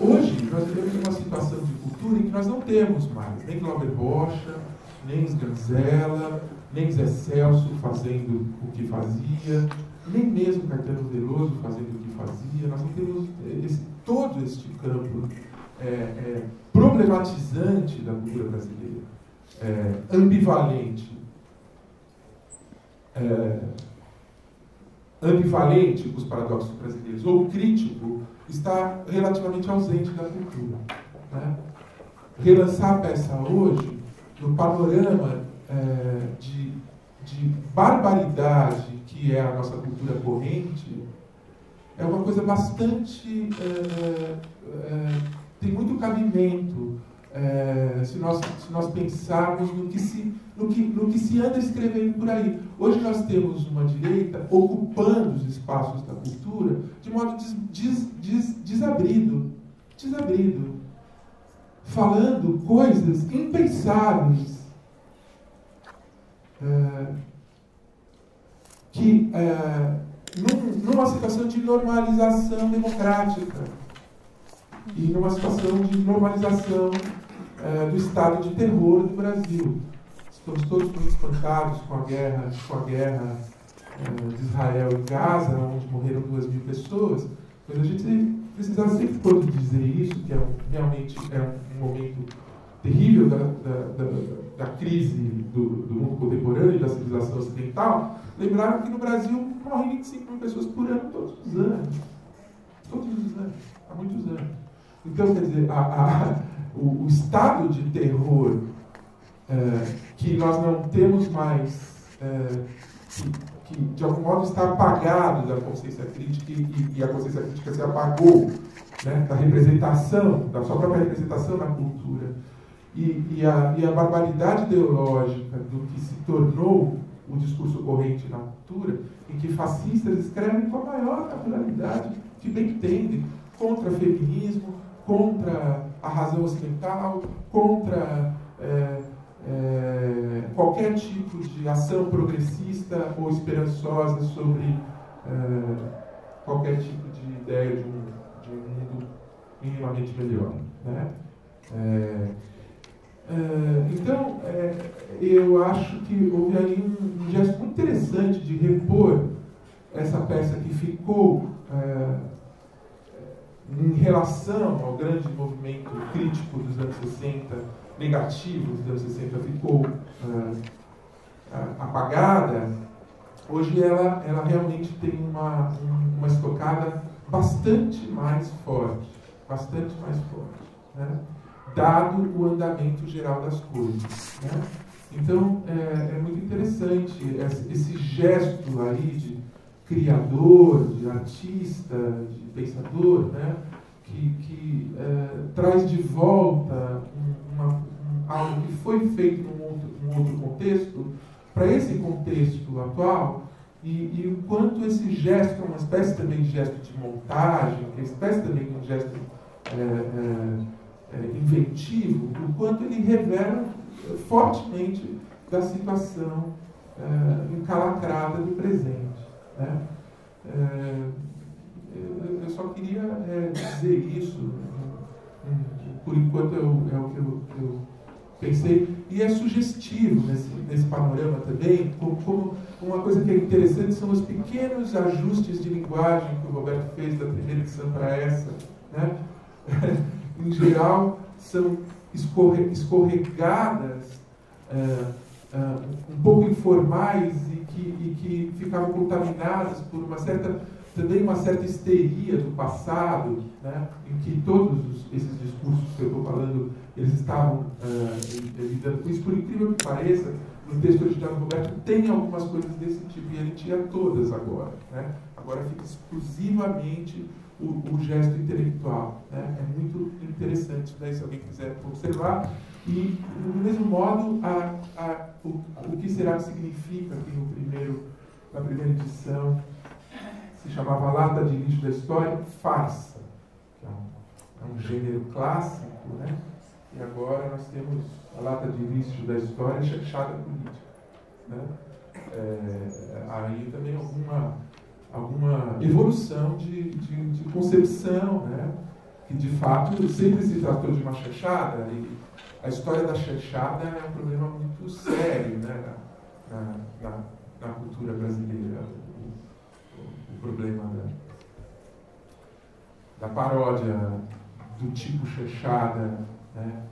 Hoje, nós vivemos uma situação de cultura em que nós não temos mais nem Glauber Rocha, nem Sganzella, nem Zé Celso fazendo o que fazia, nem mesmo Caetano Veloso fazendo o que fazia. Nós não temos todo este campo problematizante da cultura brasileira, ambivalente. Ambivalente com os paradoxos brasileiros, ou crítico, está relativamente ausente da cultura. Né? Relançar a peça hoje, no panorama de barbaridade que é a nossa cultura corrente, é uma coisa bastante... tem muito cabimento se nós pensarmos no que se anda escrevendo por aí. Hoje nós temos uma direita ocupando os espaços da cultura de modo desabrido, falando coisas impensáveis, que numa situação de normalização democrática e numa situação de normalização do estado de terror do Brasil. Estamos todos muito espantados com a guerra de Israel em Gaza, onde morreram 2.000 pessoas, mas a gente precisa sempre quando dizer isso, que realmente é um momento terrível da crise do mundo contemporâneo e da civilização ocidental, lembrar que no Brasil morrem 25.000 pessoas por ano todos os anos. Todos os anos, há muitos anos. Então, quer dizer, o estado de terror que nós não temos mais, que de algum modo está apagado da consciência crítica e a consciência crítica se apagou, né, da representação, da sua própria representação na cultura. E a barbaridade ideológica do que se tornou o discurso corrente na cultura, em que fascistas escrevem com a maior naturalidade que bem entendem, contra feminismo, contra a razão ocidental, contra qualquer tipo de ação progressista ou esperançosa sobre qualquer tipo de ideia de um mundo minimamente melhor. Né? Então, eu acho que houve aí um gesto muito interessante de repor essa peça que ficou em relação ao grande movimento crítico dos anos 60, negativo dos anos 60, ficou apagada. Hoje ela realmente tem uma estocada bastante mais forte, né? Dado o andamento geral das coisas. Né? Então, é muito interessante esse gesto aí de criador, de artista, de pensador, né? que traz de volta algo que foi feito num outro contexto, para esse contexto atual, e o quanto esse gesto, que é uma espécie também de gesto de montagem, que é uma espécie também de um gesto inventivo, o quanto ele revela fortemente da situação encalacrada do presente. Né? Eu só queria dizer isso, por enquanto é o que eu pensei, e é sugestivo nesse panorama também, como uma coisa que é interessante são os pequenos ajustes de linguagem que o Roberto fez da primeira edição para essa. Né? Em geral, são escorregadas, um pouco informais e que ficavam contaminadas por uma certa histeria do passado, né, em que todos esses discursos que eu estou falando, eles estavam lidando com isso. Por incrível que pareça, no texto original do Roberto tem algumas coisas desse tipo, e ele tinha todas agora. Né? Agora fica exclusivamente o gesto intelectual. Né? É muito interessante, né, se alguém quiser observar. E, do mesmo modo, o que será que significa que na primeira edição se chamava Lata de Lixo da História, farsa, que é um gênero clássico, né? e agora nós temos a lata de lixo da história e chanchada política. Né? Aí também alguma evolução de concepção, né? Que de fato sempre se tratou de uma chanchada, e a história da chanchada é um problema muito sério, né? na cultura brasileira, o problema da paródia do tipo chanchada, né?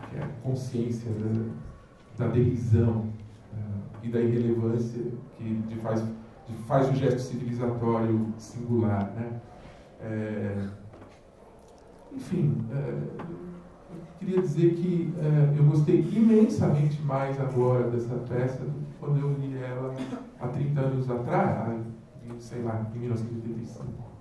Que é a consciência da derisão e da irrelevância que faz o gesto civilizatório singular, né? Enfim, eu queria dizer que eu gostei imensamente mais agora dessa peça do que quando eu li ela há 30 anos atrás, sei lá, em 1985.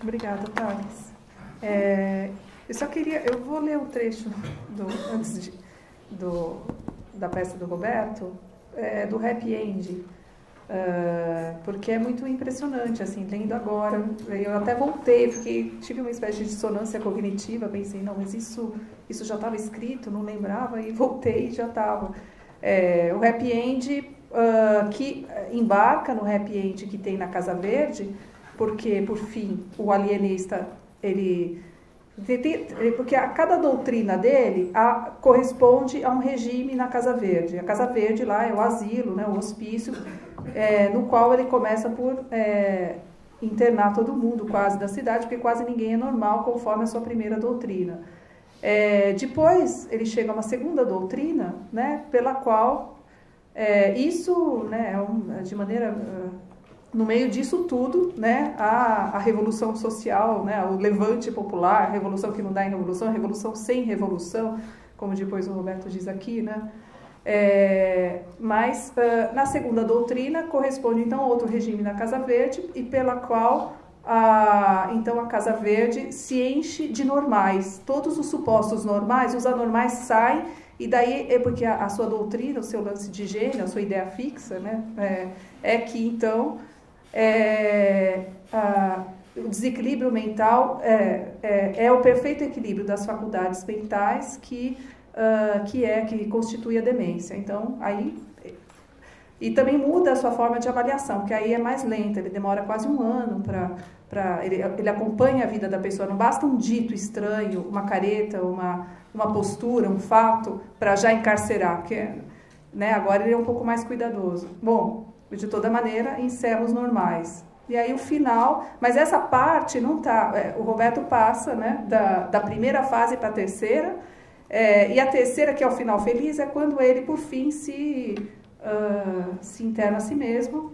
Obrigada, Thales. Eu vou ler um trecho da peça do Roberto, do Happy End, porque é muito impressionante, assim, lendo agora. Eu até voltei, tive uma espécie de dissonância cognitiva, pensei, não, mas isso já estava escrito, não lembrava, e voltei e já estava. O Happy End, que embarca no Happy End que tem na Casa Verde, porque, por fim, o alienista, porque a cada doutrina dele corresponde a um regime na Casa Verde. A Casa Verde lá é o asilo, né, o hospício, no qual ele começa por internar todo mundo quase da cidade, porque quase ninguém é normal, conforme a sua primeira doutrina. Depois ele chega a uma segunda doutrina, né, pela qual isso, né, de maneira... No meio disso tudo, né, a revolução social, né, o levante popular, a revolução que não dá em revolução, a revolução sem revolução, como depois o Roberto diz aqui, né? Mas na segunda doutrina corresponde então a outro regime na Casa Verde, e pela qual então a Casa Verde se enche de normais. Todos os supostos normais, os anormais saem, e daí porque a sua doutrina, o seu lance de gênero, a sua ideia fixa, né, que então o desequilíbrio mental é o perfeito equilíbrio das faculdades mentais que constitui a demência. Então, aí... E também muda a sua forma de avaliação, porque aí é mais lenta, ele demora quase um ano ele acompanha a vida da pessoa, não basta um dito estranho, uma careta, uma postura, um fato, para já encarcerar, porque, né, agora ele é um pouco mais cuidadoso. Bom, de toda maneira, encerra os normais. E aí o final, mas essa parte não está, o Roberto passa, né, da primeira fase para a terceira, e a terceira, que é o final feliz, é quando ele, por fim, se interna a si mesmo,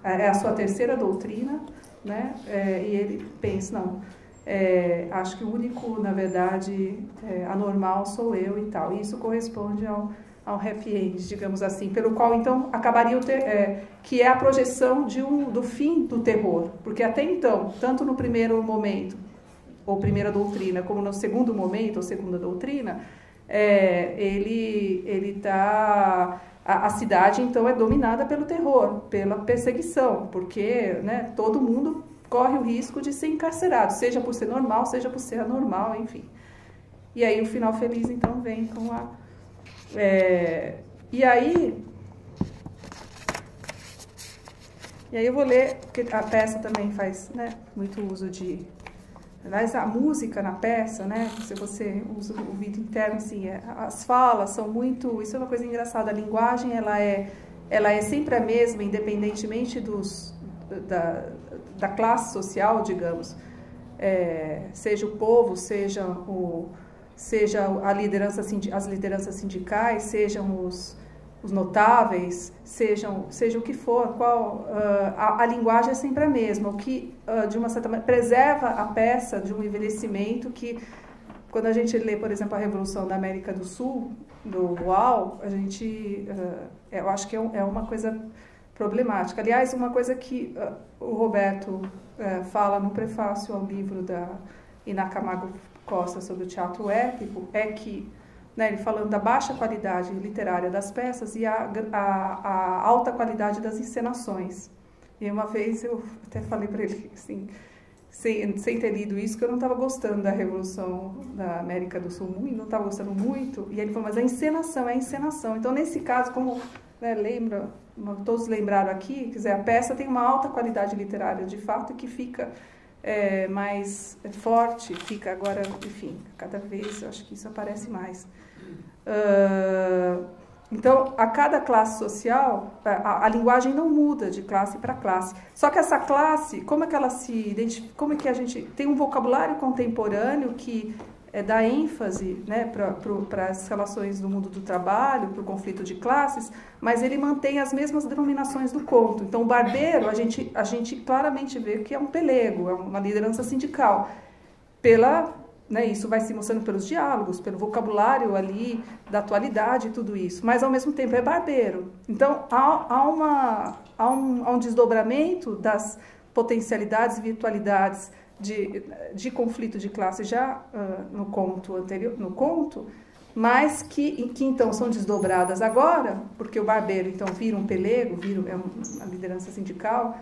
é a sua terceira doutrina, né, e ele pensa, não, acho que o único, na verdade, anormal sou eu e tal, e isso corresponde ao happy end, digamos assim, pelo qual, então, acabaria que é a projeção do fim do terror, porque até então, tanto no primeiro momento, ou primeira doutrina, como no segundo momento, ou segunda doutrina, a cidade, então, é dominada pelo terror, pela perseguição, porque, né, todo mundo corre o risco de ser encarcerado, seja por ser normal, seja por ser anormal, enfim. E aí o final feliz, então, vem com e aí eu vou ler, porque a peça também faz, né, muito uso de... Aliás, a música na peça, né, se você usa o ouvido interno, assim, as falas são muito... Isso é uma coisa engraçada, a linguagem, ela é sempre a mesma, independentemente da classe social, digamos, seja o povo, seja a liderança, as lideranças sindicais, sejam os notáveis, seja o que for, a linguagem é sempre a mesma, o que, de uma certa maneira, preserva a peça de um envelhecimento que, quando a gente lê, por exemplo, a Revolução da América do Sul, do Uau, eu acho que é uma coisa problemática. Aliás, uma coisa que o Roberto fala no prefácio ao livro da Iná Camargo Costa sobre o teatro épico é que né, ele falando da baixa qualidade literária das peças e a alta qualidade das encenações. E uma vez eu até falei para ele, assim, sem ter lido isso, que eu não estava gostando da Revolução da América do Sul, não estava gostando muito, e ele falou, mas a encenação é a encenação. Então, nesse caso, como, né, todos lembraram aqui, quer dizer, a peça tem uma alta qualidade literária, de fato, que fica mais forte, fica agora, enfim, cada vez, eu acho que isso aparece mais. Então, a cada classe social, a linguagem não muda de classe para classe. Só que essa classe, como é que ela se identifica, como é que a gente tem um vocabulário contemporâneo que dá ênfase, né, para as relações do mundo do trabalho, para o conflito de classes, mas ele mantém as mesmas denominações do conto. Então, o barbeiro, a gente claramente vê que é um pelego, é uma liderança sindical. Né, isso vai se mostrando pelos diálogos, pelo vocabulário ali da atualidade e tudo isso, mas ao mesmo tempo é barbeiro. Então há um desdobramento das potencialidades e virtualidades de conflito de classe já no conto anterior, mas que então são desdobradas agora, porque o barbeiro então vira um pelego, é uma liderança sindical,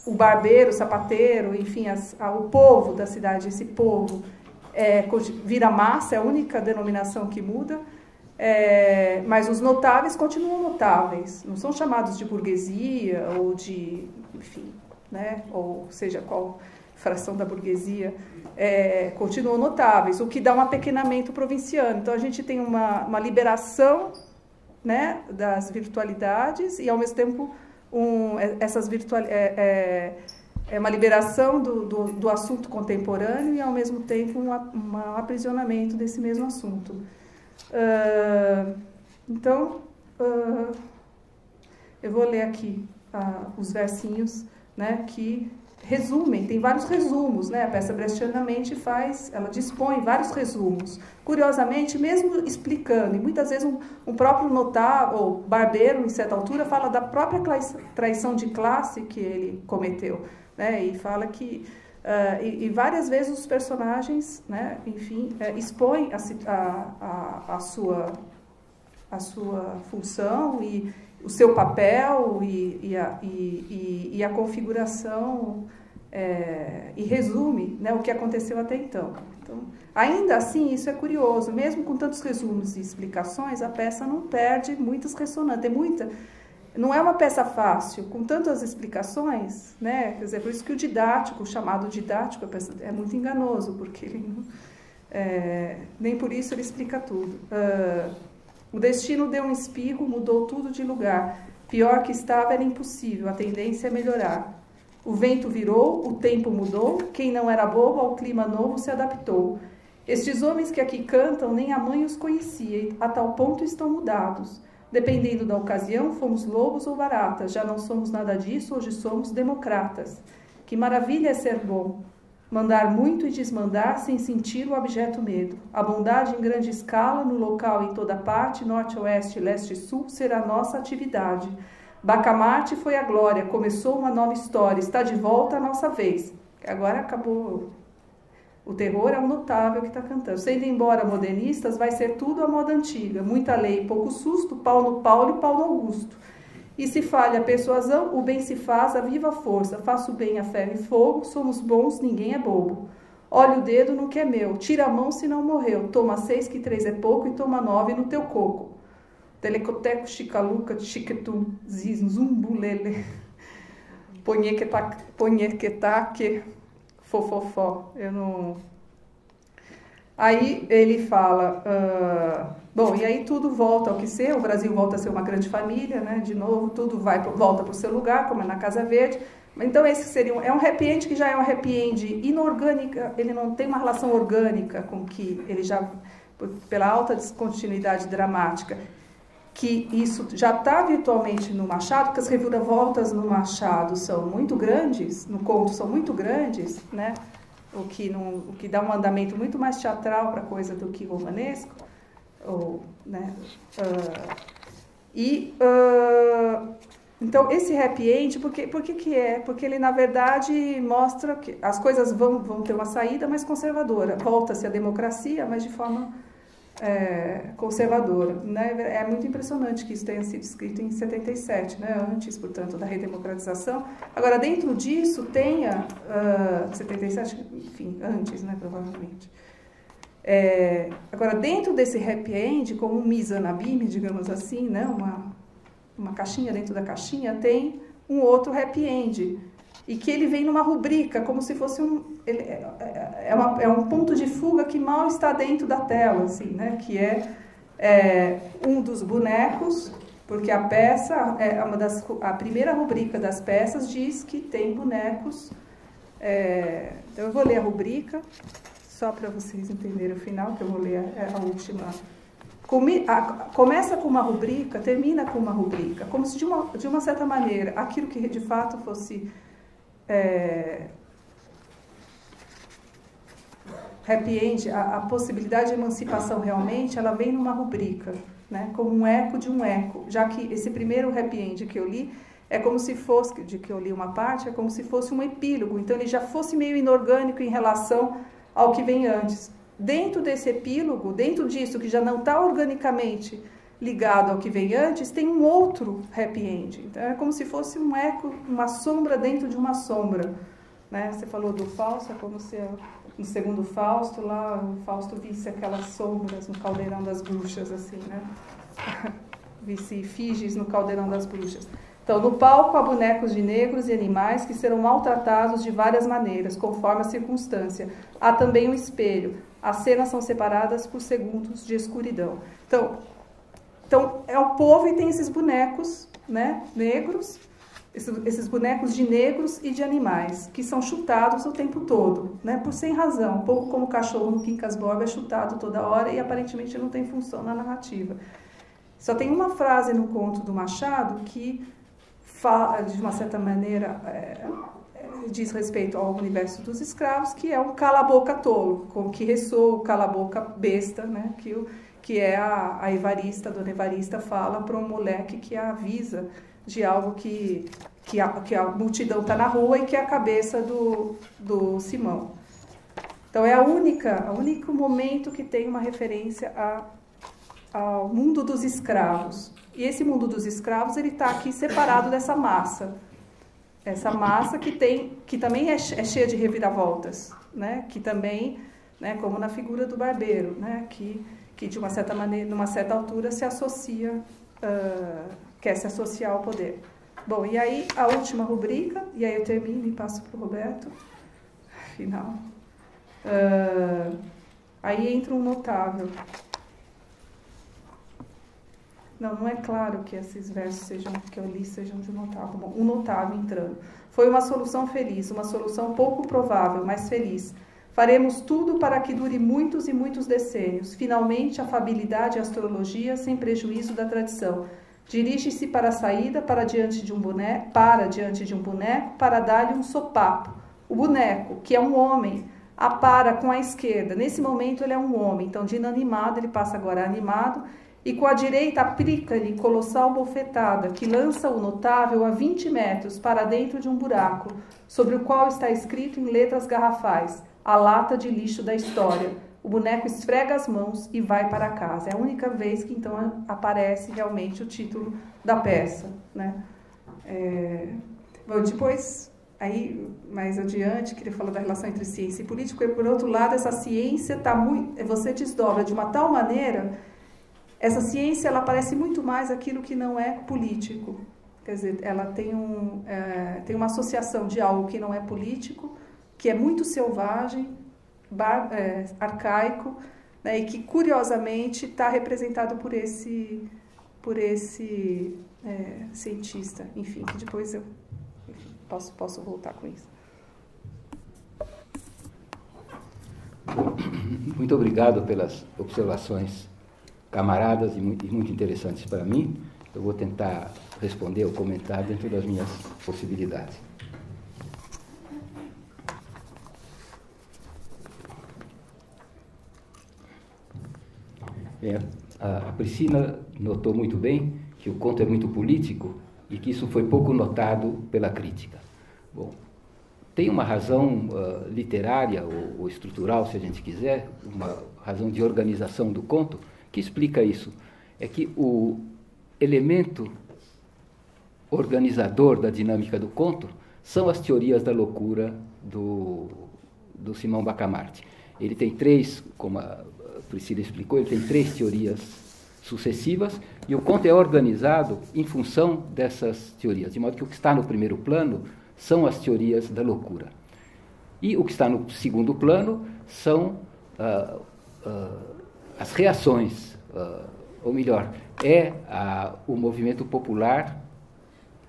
o barbeiro, o sapateiro, enfim, o povo da cidade, esse povo vira massa, é a única denominação que muda, mas os notáveis continuam notáveis, não são chamados de burguesia ou de, enfim, né, ou seja, qual fração da burguesia, continuam notáveis, o que dá um apequenamento provinciano. Então a gente tem uma liberação, né, das virtualidades e ao mesmo tempo uma liberação do assunto contemporâneo e, ao mesmo tempo, um aprisionamento desse mesmo assunto. Então, eu vou ler aqui os versinhos, né, que resumem, tem vários resumos, né? A peça brechtianamente ela dispõe vários resumos. Curiosamente, mesmo explicando, e muitas vezes um próprio notável, ou barbeiro, em certa altura, fala da própria traição de classe que ele cometeu, né? E fala que, e várias vezes os personagens, né, enfim, expõem a sua função e o seu papel e a configuração e resume, né, o que aconteceu até então. Então, ainda assim, isso é curioso, mesmo com tantos resumos e explicações, a peça não perde muitas ressonâncias, não é uma peça fácil, com tantas explicações, né, quer dizer, por isso que o chamado didático, é muito enganoso, porque ele não, nem por isso ele explica tudo. O destino deu um espirro, mudou tudo de lugar. Pior que estava era impossível, a tendência é melhorar. O vento virou, o tempo mudou, quem não era bobo ao clima novo se adaptou. Estes homens que aqui cantam, nem a mãe os conhecia, a tal ponto estão mudados. Dependendo da ocasião, fomos lobos ou baratas, já não somos nada disso, hoje somos democratas. Que maravilha é ser bom! Mandar muito e desmandar sem sentir o abjeto medo. A bondade em grande escala, no local em toda parte, norte, oeste, leste e sul, será nossa atividade. Bacamarte foi a glória, começou uma nova história, está de volta a nossa vez. Agora acabou. O terror é um notável que está cantando. Sendo embora modernistas, vai ser tudo a moda antiga. Muita lei, pouco susto, pau no Paulo e pau no Augusto. E se falha a persuasão, o bem se faz a viva força. Faço bem a ferro e fogo, somos bons, ninguém é bobo. Olha o dedo no que é meu, tira a mão se não morreu. Toma 6 que 3 é pouco e toma 9 no teu coco. Telecoteco, chicaluca, chiquetum, zizumbulele. Ponhequetaque, fofofó. Eu não... Aí ele fala... Bom, e aí tudo volta ao que ser, o Brasil volta a ser uma grande família, né? De novo, tudo volta para o seu lugar, como é na Casa Verde. Então esse seria um happy end que já é um happy end inorgânica, ele não tem uma relação orgânica com que ele já, pela alta descontinuidade dramática, que isso já está virtualmente no Machado, porque as reviravoltas no Machado são muito grandes, no conto são muito grandes, né? O que dá um andamento muito mais teatral para a coisa do que romanesco. Né? Então esse happy end, por que é? Porque ele na verdade mostra que as coisas vão ter uma saída mais conservadora, volta-se a democracia, mas de forma conservadora, né? É muito impressionante que isso tenha sido escrito em 77, né? Antes, portanto, da redemocratização. Agora, dentro disso, tenha 77, enfim, antes, né? Provavelmente. Agora, dentro desse happy end, como um Mizanabim, digamos assim, né? Uma caixinha dentro da caixinha, tem um outro happy end, e que ele vem numa rubrica, como se fosse é um ponto de fuga que mal está dentro da tela, assim, né? Que é um dos bonecos, porque a peça, a primeira rubrica das peças diz que tem bonecos. Então eu vou ler a rubrica, só para vocês entenderem o final, que eu vou ler a última. Começa com uma rubrica, termina com uma rubrica, como se de uma certa maneira aquilo que de fato fosse happy end, a possibilidade de emancipação realmente, ela vem numa rubrica, né, como um eco de um eco, já que esse primeiro happy end que eu li é como se fosse, de que eu li uma parte, é como se fosse um epílogo, então ele já fosse meio inorgânico em relação ao que vem antes. Dentro desse epílogo, dentro disso que já não está organicamente ligado ao que vem antes, tem um outro happy end. Então é como se fosse um eco, uma sombra dentro de uma sombra, né? Você falou do Fausto, é como se no segundo Fausto, lá o Fausto visse aquelas sombras no caldeirão das bruxas, assim, né? Visse Figes no caldeirão das bruxas. Então, no palco há bonecos de negros e animais que serão maltratados de várias maneiras, conforme a circunstância. Há também um espelho. As cenas são separadas por segundos de escuridão. Então é o povo e tem esses bonecos, né, negros, esses bonecos de negros e de animais, que são chutados o tempo todo, né, por sem razão. Um pouco como o cachorro no Quincas Borba é chutado toda hora e aparentemente não tem função na narrativa. Só tem uma frase no conto do Machado que fala, de uma certa maneira, diz respeito ao universo dos escravos, que é um cala-boca tolo, como que ressoa o cala-boca besta, né? Que é a Evarista, a dona Evarista fala para um moleque que a avisa de algo que a multidão está na rua e que é a cabeça do Simão. Então é o único momento que tem uma referência ao mundo dos escravos. E esse mundo dos escravos, ele está aqui separado dessa massa. Essa massa que também é cheia de reviravoltas, né? Que também, né, como na figura do barbeiro, né? Que de uma certa maneira, numa certa altura, se associa, quer se associar ao poder. Bom, e aí a última rubrica, e aí eu termino e passo para o Roberto, final. Aí entra um notável. Não é claro que esses versos que eu li sejam de um notável. Bom, um notável entrando. Foi uma solução feliz, uma solução pouco provável, mas feliz. Faremos tudo para que dure muitos e muitos decênios. Finalmente, afabilidade e astrologia, sem prejuízo da tradição. Dirige-se para a saída, para diante de um boneco, para dar-lhe um sopapo. O boneco, que é um homem, apara com a esquerda. Nesse momento, ele é um homem. Então, de inanimado, ele passa agora a animado. E com a direita aplica-lhe colossal bofetada, que lança o notável a 20 metros para dentro de um buraco, sobre o qual está escrito em letras garrafais, a lata de lixo da história. O boneco esfrega as mãos e vai para casa. É a única vez que então aparece realmente o título da peça, né? Bom, depois, aí mais adiante, queria falar da relação entre ciência e política, e por outro lado, essa ciência está muito, você desdobra de uma tal maneira. Essa ciência, ela parece muito mais aquilo que não é político. Quer dizer, ela tem uma associação de algo que não é político, que é muito selvagem, arcaico, né, e que, curiosamente, está representado por esse cientista. Enfim, que depois eu posso voltar com isso. Muito obrigado pelas observações camaradas e muito interessantes para mim. Eu vou tentar responder ou comentar dentro das minhas possibilidades. A Priscila notou muito bem que o conto é muito político e que isso foi pouco notado pela crítica. Bom, tem uma razão literária ou estrutural, se a gente quiser, uma razão de organização do conto, que explica isso. É que o elemento organizador da dinâmica do conto são as teorias da loucura do Simão Bacamarte. Ele tem três, como a Priscila explicou, ele tem três teorias sucessivas, e o conto é organizado em função dessas teorias, de modo que o que está no primeiro plano são as teorias da loucura. E o que está no segundo plano são as reações, ou melhor, o movimento popular,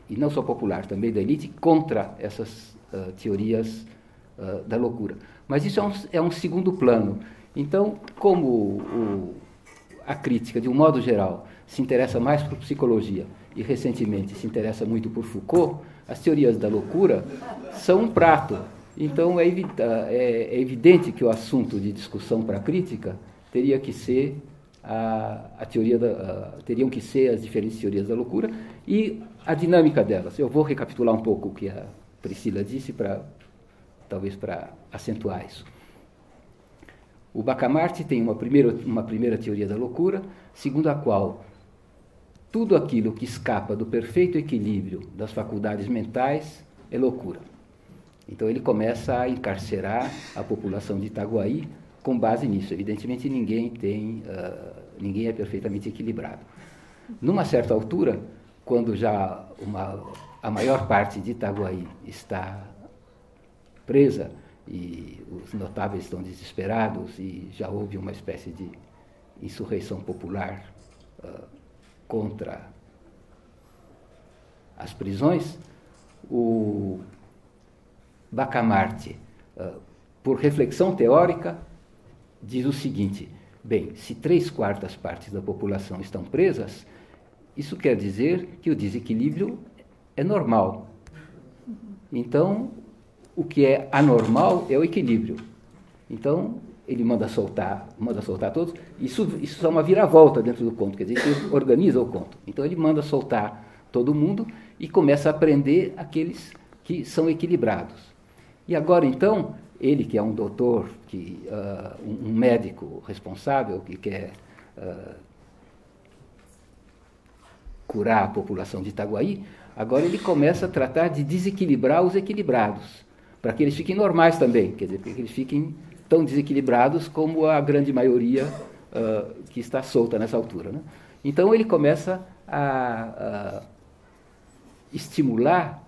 e não só popular, também da elite, contra essas teorias da loucura. Mas isso é um segundo plano. Então, como a crítica, de um modo geral, se interessa mais por psicologia e, recentemente, se interessa muito por Foucault, as teorias da loucura são um prato. Então, é evidente que o assunto de discussão para a crítica teria que ser teriam que ser as diferentes teorias da loucura e a dinâmica delas. Eu vou recapitular um pouco o que a Priscila disse, talvez para acentuar isso. O Bacamarte tem uma primeira teoria da loucura, segundo a qual tudo aquilo que escapa do perfeito equilíbrio das faculdades mentais é loucura. Então ele começa a encarcerar a população de Itaguaí com base nisso. Evidentemente ninguém é perfeitamente equilibrado. Numa certa altura, quando já a maior parte de Itaguaí está presa e os notáveis estão desesperados e já houve uma espécie de insurreição popular contra as prisões, o Bacamarte, por reflexão teórica, diz o seguinte: bem, se 3/4 partes da população estão presas, isso quer dizer que o desequilíbrio é normal. Então, o que é anormal é o equilíbrio. Então, ele manda soltar todos. Isso é uma viravolta dentro do conto, quer dizer, ele organiza o conto. Então, ele manda soltar todo mundo e começa a prender aqueles que são equilibrados. E agora, então, ele, que é um doutor, um médico responsável, que quer curar a população de Itaguaí, agora ele começa a tratar de desequilibrar os equilibrados, para que eles fiquem normais também, quer dizer, para que eles fiquem tão desequilibrados como a grande maioria que está solta nessa altura, né? Então ele começa a estimular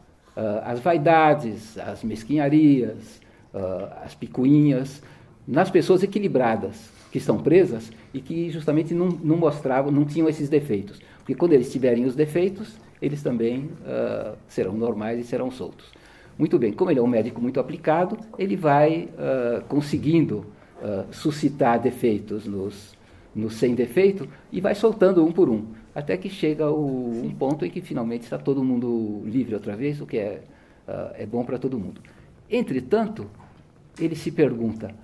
as vaidades, as mesquinharias, as picuinhas nas pessoas equilibradas, que estão presas e que justamente não mostravam, não tinham esses defeitos. Porque quando eles tiverem os defeitos, eles também serão normais e serão soltos. Muito bem, como ele é um médico muito aplicado, ele vai conseguindo suscitar defeitos nos sem defeito e vai soltando um por um, até que chega um ponto em que finalmente está todo mundo livre outra vez, o que é bom para todo mundo. Entretanto, ele se pergunta,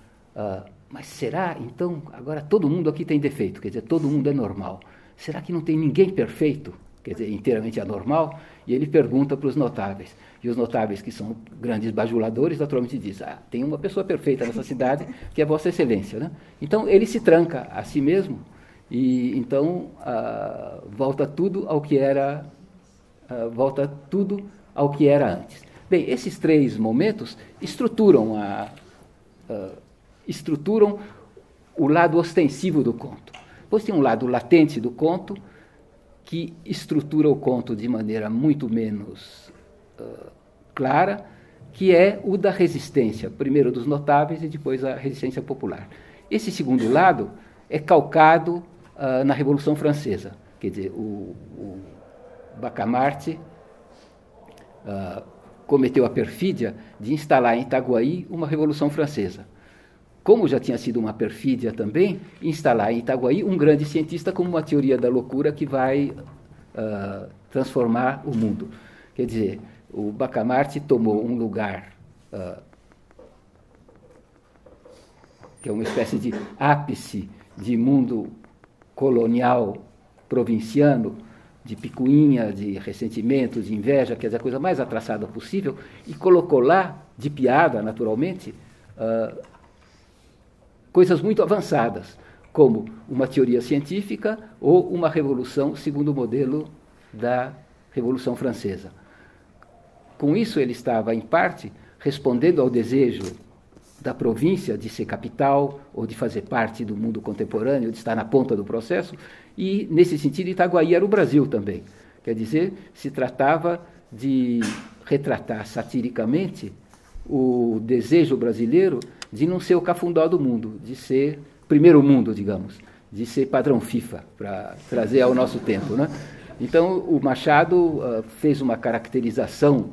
mas será, então, agora todo mundo aqui tem defeito, quer dizer, todo mundo é normal. Será que não tem ninguém perfeito, quer dizer, inteiramente anormal? E ele pergunta para os notáveis. E os notáveis, que são grandes bajuladores, naturalmente dizem, tem uma pessoa perfeita nessa cidade, que é Vossa Excelência, né? Então, ele se tranca a si mesmo, e então volta tudo ao que era antes. Bem, esses três momentos estruturam o lado ostensivo do conto. Depois tem um lado latente do conto, que estrutura o conto de maneira muito menos clara, que é o da resistência, primeiro dos notáveis e depois a resistência popular. Esse segundo lado é calcado na Revolução Francesa. Quer dizer, o Bacamarte cometeu a perfídia de instalar em Itaguaí uma Revolução Francesa. Como já tinha sido uma perfídia também, instalar em Itaguaí um grande cientista como uma teoria da loucura que vai transformar o mundo. Quer dizer, o Bacamarte tomou um lugar que é uma espécie de ápice de mundo colonial provinciano, de picuinha, de ressentimento, de inveja, quer dizer, a coisa mais atraçada possível, e colocou lá de piada, naturalmente, coisas muito avançadas, como uma teoria científica ou uma revolução segundo o modelo da Revolução Francesa. Com isso, ele estava, em parte, respondendo ao desejo da província de ser capital ou de fazer parte do mundo contemporâneo, de estar na ponta do processo, e, nesse sentido, Itaguaí era o Brasil também. Quer dizer, se tratava de retratar satiricamente o desejo brasileiro de não ser o cafundó do mundo, de ser primeiro mundo, digamos, de ser padrão FIFA, para trazer ao nosso tempo, né? Então, o Machado fez uma caracterização,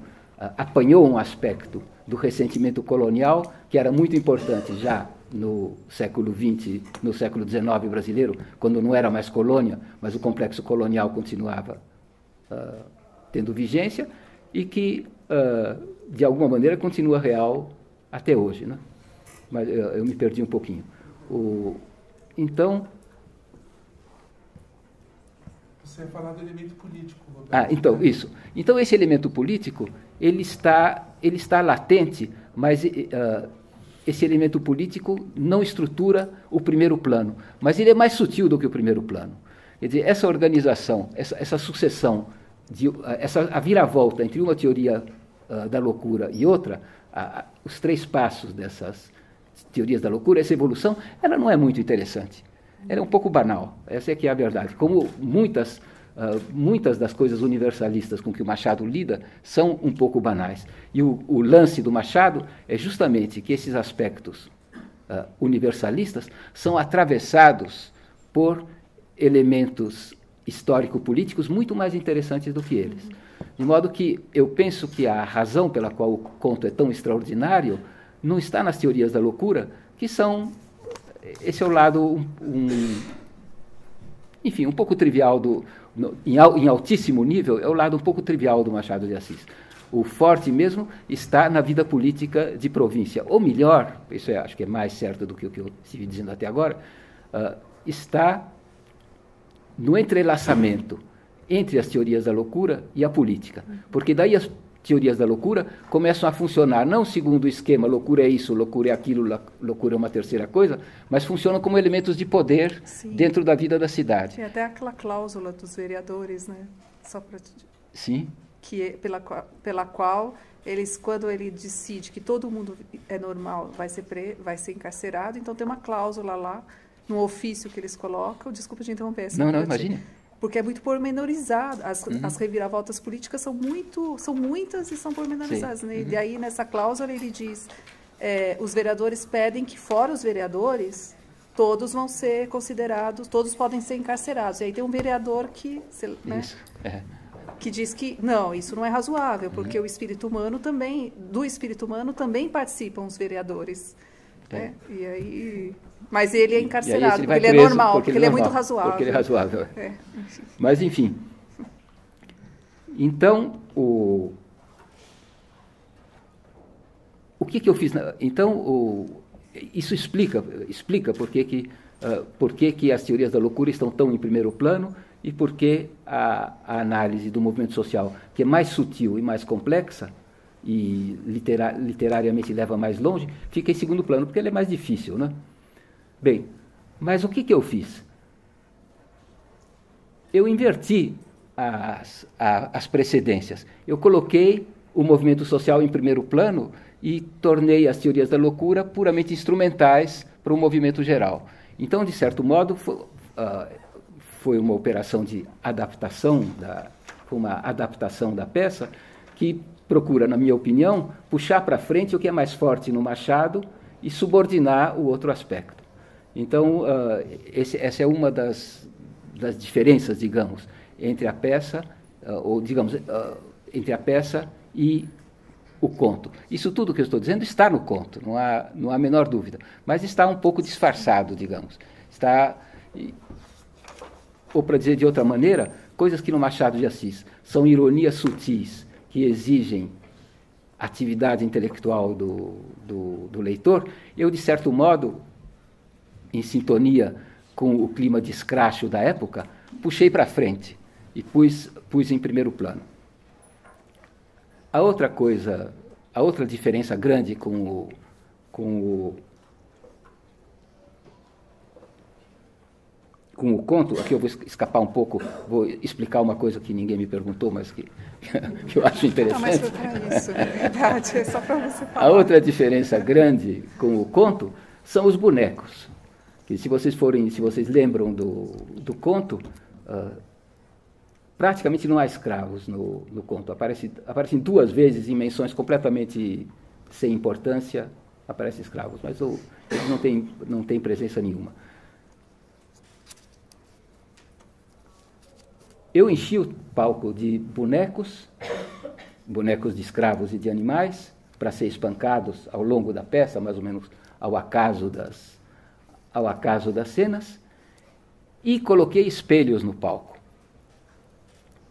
apanhou um aspecto do ressentimento colonial, que era muito importante já no século XX, no século XIX brasileiro, quando não era mais colônia, mas o complexo colonial continuava tendo vigência, e que, de alguma maneira, continua real até hoje, né? Mas eu me perdi um pouquinho. Então... Você ia falar do elemento político, Roberto. Então, isso. Então, esse elemento político, ele está latente, mas esse elemento político não estrutura o primeiro plano, mas ele é mais sutil do que o primeiro plano. Quer dizer, essa organização, essa sucessão, a viravolta entre uma teoria da loucura e outra, os três passos dessas teorias da loucura, essa evolução, ela não é muito interessante. Ela é um pouco banal, essa é que é a verdade. Como muitas das coisas universalistas com que o Machado lida são um pouco banais. E o lance do Machado é justamente que esses aspectos universalistas são atravessados por elementos histórico-políticos muito mais interessantes do que eles. De modo que eu penso que a razão pela qual o conto é tão extraordinário não está nas teorias da loucura, que são... Esse é o lado, enfim, um pouco trivial, em altíssimo nível, é o lado um pouco trivial do Machado de Assis. O forte mesmo está na vida política de província. Ou melhor, isso acho que é mais certo do que o que eu estive dizendo até agora, está no entrelaçamento entre as teorias da loucura e a política. Porque daí as teorias da loucura começam a funcionar não segundo o esquema loucura é isso, loucura é aquilo, loucura é uma terceira coisa, mas funcionam como elementos de poder dentro da vida da cidade. Tem até aquela cláusula dos vereadores, né? Só para Sim. Que pela qual eles, quando ele decide que todo mundo é normal, vai ser encarcerado, então tem uma cláusula lá no ofício que eles colocam. Desculpa te interromper. Não, imagine. Porque é muito pormenorizado. As reviravoltas políticas são muitas e são pormenorizadas. Né? E aí, nessa cláusula, ele diz, os vereadores pedem que, fora os vereadores, todos vão ser considerados, todos podem ser encarcerados. E aí tem um vereador que... Né? Isso, que diz que, não, isso não é razoável, porque do espírito humano também participam os vereadores. Né? E aí... Mas ele é encarcerado, porque ele é normal, porque ele é muito razoável. Porque ele é razoável. Mas, enfim. Então, o que eu fiz? Então, isso explica por que as teorias da loucura estão tão em primeiro plano e por que a análise do movimento social, que é mais sutil e mais complexa, e literariamente leva mais longe, fica em segundo plano, porque ele é mais difícil, né? Bem, mas o que eu fiz? Eu inverti as precedências. Eu coloquei o movimento social em primeiro plano e tornei as teorias da loucura puramente instrumentais para o movimento geral. Então, de certo modo, foi uma operação de adaptação, uma adaptação da peça que procura, na minha opinião, puxar para frente o que é mais forte no Machado e subordinar o outro aspecto. Então, essa é uma das diferenças, digamos, entre a peça, entre a peça e o conto. Isso tudo que eu estou dizendo está no conto, não há a menor dúvida, mas está um pouco disfarçado, digamos. Ou para dizer de outra maneira, coisas que no Machado de Assis são ironias sutis, que exigem atividade intelectual do leitor, eu, de certo modo, em sintonia com o clima de escracho da época, puxei para frente e pus em primeiro plano. A outra coisa a outra diferença grande com o conto, aqui eu vou escapar um pouco, vou explicar uma coisa que ninguém me perguntou, mas que eu acho interessante. Não, mas foi para isso, é verdade, é só para você falar. A outra diferença grande com o conto são os bonecos. Que se vocês lembram do conto, praticamente não há escravos no conto. Aparecem 2 vezes em menções completamente sem importância, aparecem escravos, mas eles não têm presença nenhuma. Eu enchi o palco de bonecos de escravos e de animais, para ser espancados ao longo da peça, mais ou menos ao acaso das cenas, e coloquei espelhos no palco.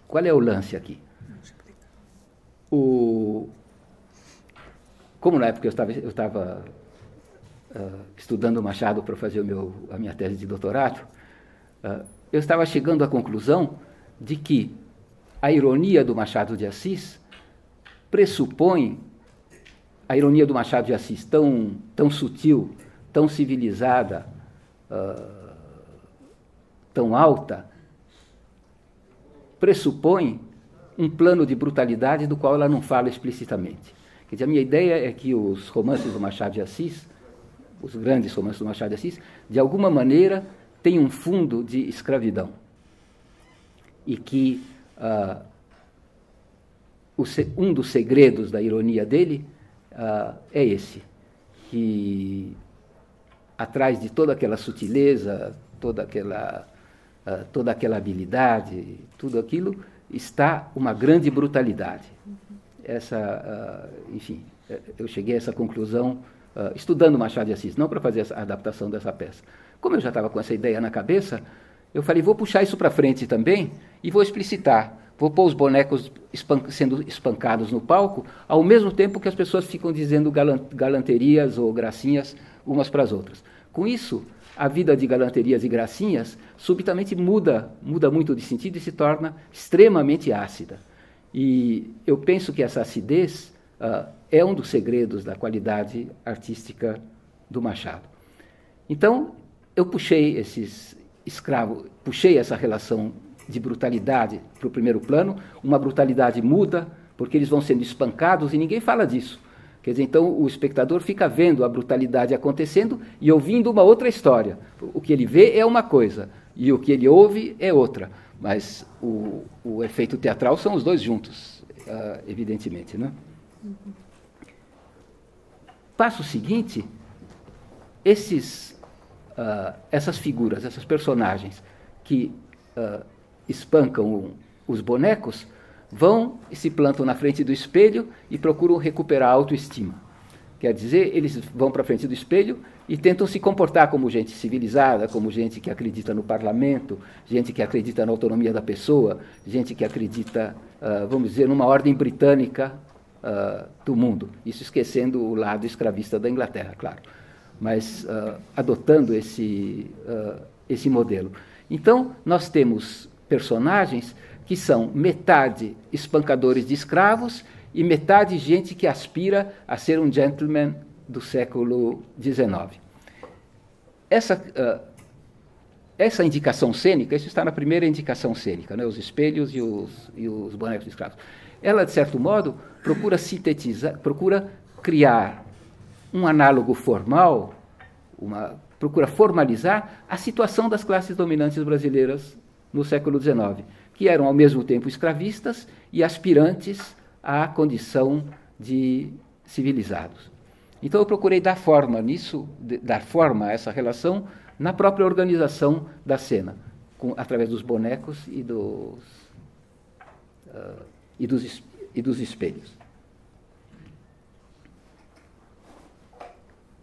Qual é o lance aqui? Como na época eu estava estudando Machado para fazer a minha tese de doutorado, eu estava chegando à conclusão de que a ironia do Machado de Assis pressupõe, a ironia do Machado de Assis tão sutil, tão civilizada, tão alta, pressupõe um plano de brutalidade do qual ela não fala explicitamente. Quer dizer, a minha ideia é que os romances do Machado de Assis, os grandes romances do Machado de Assis, de alguma maneira têm um fundo de escravidão. E que um dos segredos da ironia dele é esse, que atrás de toda aquela sutileza, toda aquela habilidade, tudo aquilo, está uma grande brutalidade. Enfim, eu cheguei a essa conclusão estudando Machado de Assis, não para fazer a adaptação dessa peça. Como eu já estava com essa ideia na cabeça, eu falei, vou puxar isso para frente também e vou explicitar. Vou pôr os bonecos sendo espancados no palco, ao mesmo tempo que as pessoas ficam dizendo galanterias ou gracinhas umas para as outras. Com isso, a vida de galanterias e gracinhas subitamente muda muito de sentido e se torna extremamente ácida. E eu penso que essa acidez é um dos segredos da qualidade artística do Machado. Então, eu puxei essa relação de brutalidade para o primeiro plano, uma brutalidade muda, porque eles vão sendo espancados e ninguém fala disso. Quer dizer, então o espectador fica vendo a brutalidade acontecendo e ouvindo uma outra história. O que ele vê é uma coisa e o que ele ouve é outra, mas o efeito teatral são os dois juntos, evidentemente, né? Passo seguinte, essas figuras, essas personagens que espancam os bonecos, vão e se plantam na frente do espelho e procuram recuperar a autoestima. Quer dizer, eles vão para a frente do espelho e tentam se comportar como gente civilizada, como gente que acredita no parlamento, gente que acredita na autonomia da pessoa, gente que acredita, vamos dizer, numa ordem britânica do mundo. Isso esquecendo o lado escravista da Inglaterra, claro. Mas adotando esse modelo. Então, nós temos personagens que são metade espancadores de escravos e metade gente que aspira a ser um gentleman do século XIX. Essa indicação cênica, isso está na primeira indicação cênica, né, os espelhos e os bonecos de escravos. Ela, de certo modo, procura sintetizar, procura criar um análogo formal, procura formalizar a situação das classes dominantes brasileiras no século XIX, que eram ao mesmo tempo escravistas e aspirantes à condição de civilizados. Então eu procurei dar forma nisso, dar forma a essa relação na própria organização da cena, através dos bonecos e dos espelhos.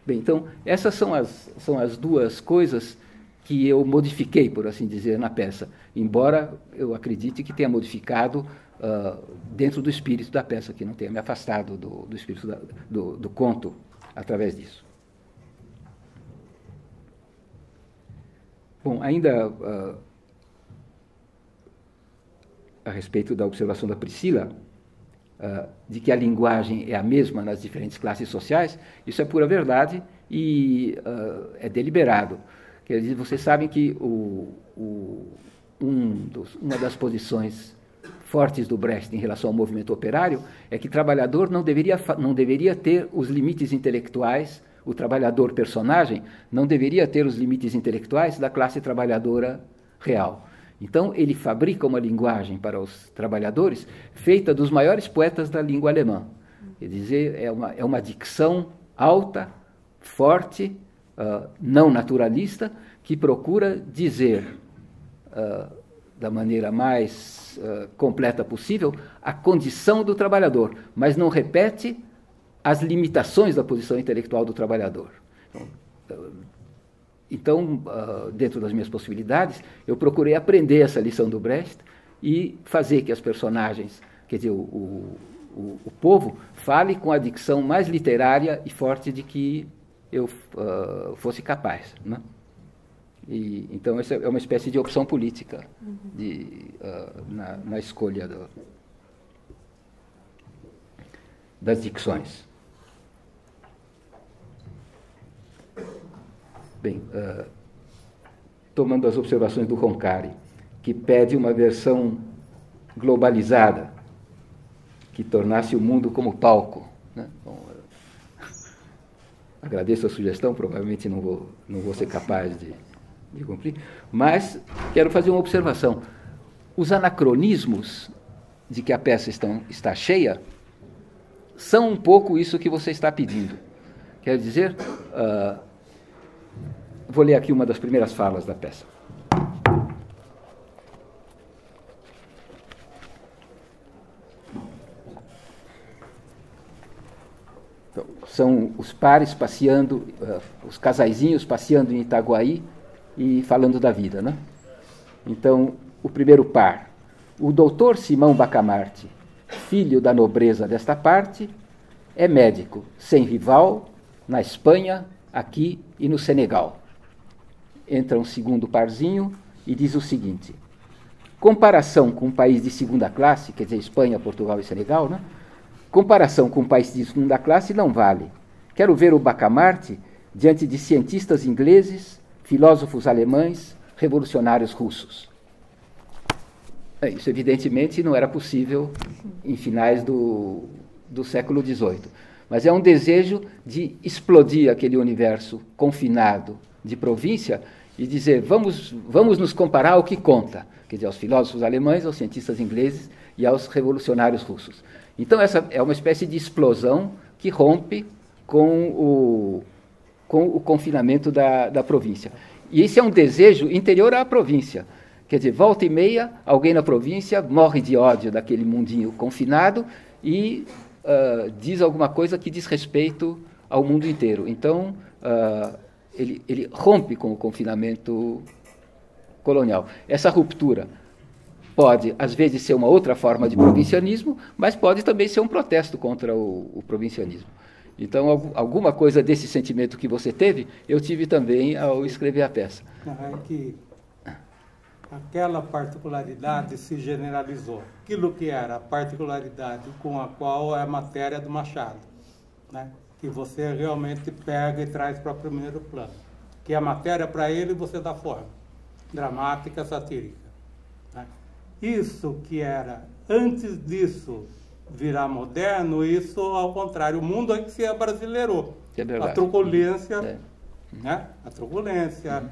Bem, então, essas são as duas coisas que eu modifiquei, por assim dizer, na peça, embora eu acredite que tenha modificado dentro do espírito da peça, que não tenha me afastado do espírito do conto através disso. Bom, ainda a respeito da observação da Priscila, de que a linguagem é a mesma nas diferentes classes sociais, isso é pura verdade e é deliberado. Quer dizer, vocês sabem que uma das posições fortes do Brecht em relação ao movimento operário é que o trabalhador não deveria ter os limites intelectuais, o trabalhador personagem não deveria ter os limites intelectuais da classe trabalhadora real. Então, ele fabrica uma linguagem para os trabalhadores feita dos maiores poetas da língua alemã. Quer dizer, é uma dicção alta, forte, não naturalista, que procura dizer da maneira mais completa possível a condição do trabalhador, mas não repete as limitações da posição intelectual do trabalhador. Então, dentro das minhas possibilidades, eu procurei aprender essa lição do Brecht e fazer que as personagens, quer dizer, o povo, fale com a dicção mais literária e forte de que eu fosse capaz, né? Então, essa é uma espécie de opção política na escolha das dicções. Bem, tomando as observações do Roncari, que pede uma versão globalizada, que tornasse o mundo como palco, né? Bom, agradeço a sugestão, provavelmente não vou ser capaz de cumprir, mas quero fazer uma observação. Os anacronismos de que a peça está cheia são um pouco isso que você está pedindo. Quer dizer, vou ler aqui uma das primeiras falas da peça. Então, são os pares passeando, os casaizinhos passeando em Itaguaí e falando da vida, né? Então, o primeiro par. O doutor Simão Bacamarte, filho da nobreza desta parte, é médico, sem rival, na Espanha, aqui e no Senegal. Entra um segundo parzinho e diz o seguinte: comparação com um país de segunda classe, quer dizer, Espanha, Portugal e Senegal, né? Comparação com um país de segunda classe não vale. Quero ver o Bacamarte diante de cientistas ingleses, filósofos alemães, revolucionários russos. Isso, evidentemente, não era possível em finais do século XVIII. Mas é um desejo de explodir aquele universo confinado de província e dizer, vamos nos comparar ao que conta, quer dizer, aos filósofos alemães, aos cientistas ingleses e aos revolucionários russos. Então, essa é uma espécie de explosão que rompe com o confinamento da província. E esse é um desejo interior à província. Quer dizer, volta e meia, alguém na província morre de ódio daquele mundinho confinado e diz alguma coisa que diz respeito ao mundo inteiro. Então, ele rompe com o confinamento colonial. Essa ruptura pode, às vezes, ser uma outra forma de provincianismo, mas pode também ser um protesto contra o provincianismo. Então, alguma coisa desse sentimento que você teve, eu tive também ao escrever a peça. É que aquela particularidade se generalizou. Aquilo que era a particularidade com a qual é a matéria do Machado, né? Que você realmente pega e traz para o primeiro plano. Que a matéria, para ele, você dá forma. Dramática, satírica. Né? Isso que era, antes disso virar moderno, isso, ao contrário, o mundo é que se abrasileirou. É verdade. A truculência, né? A truculência,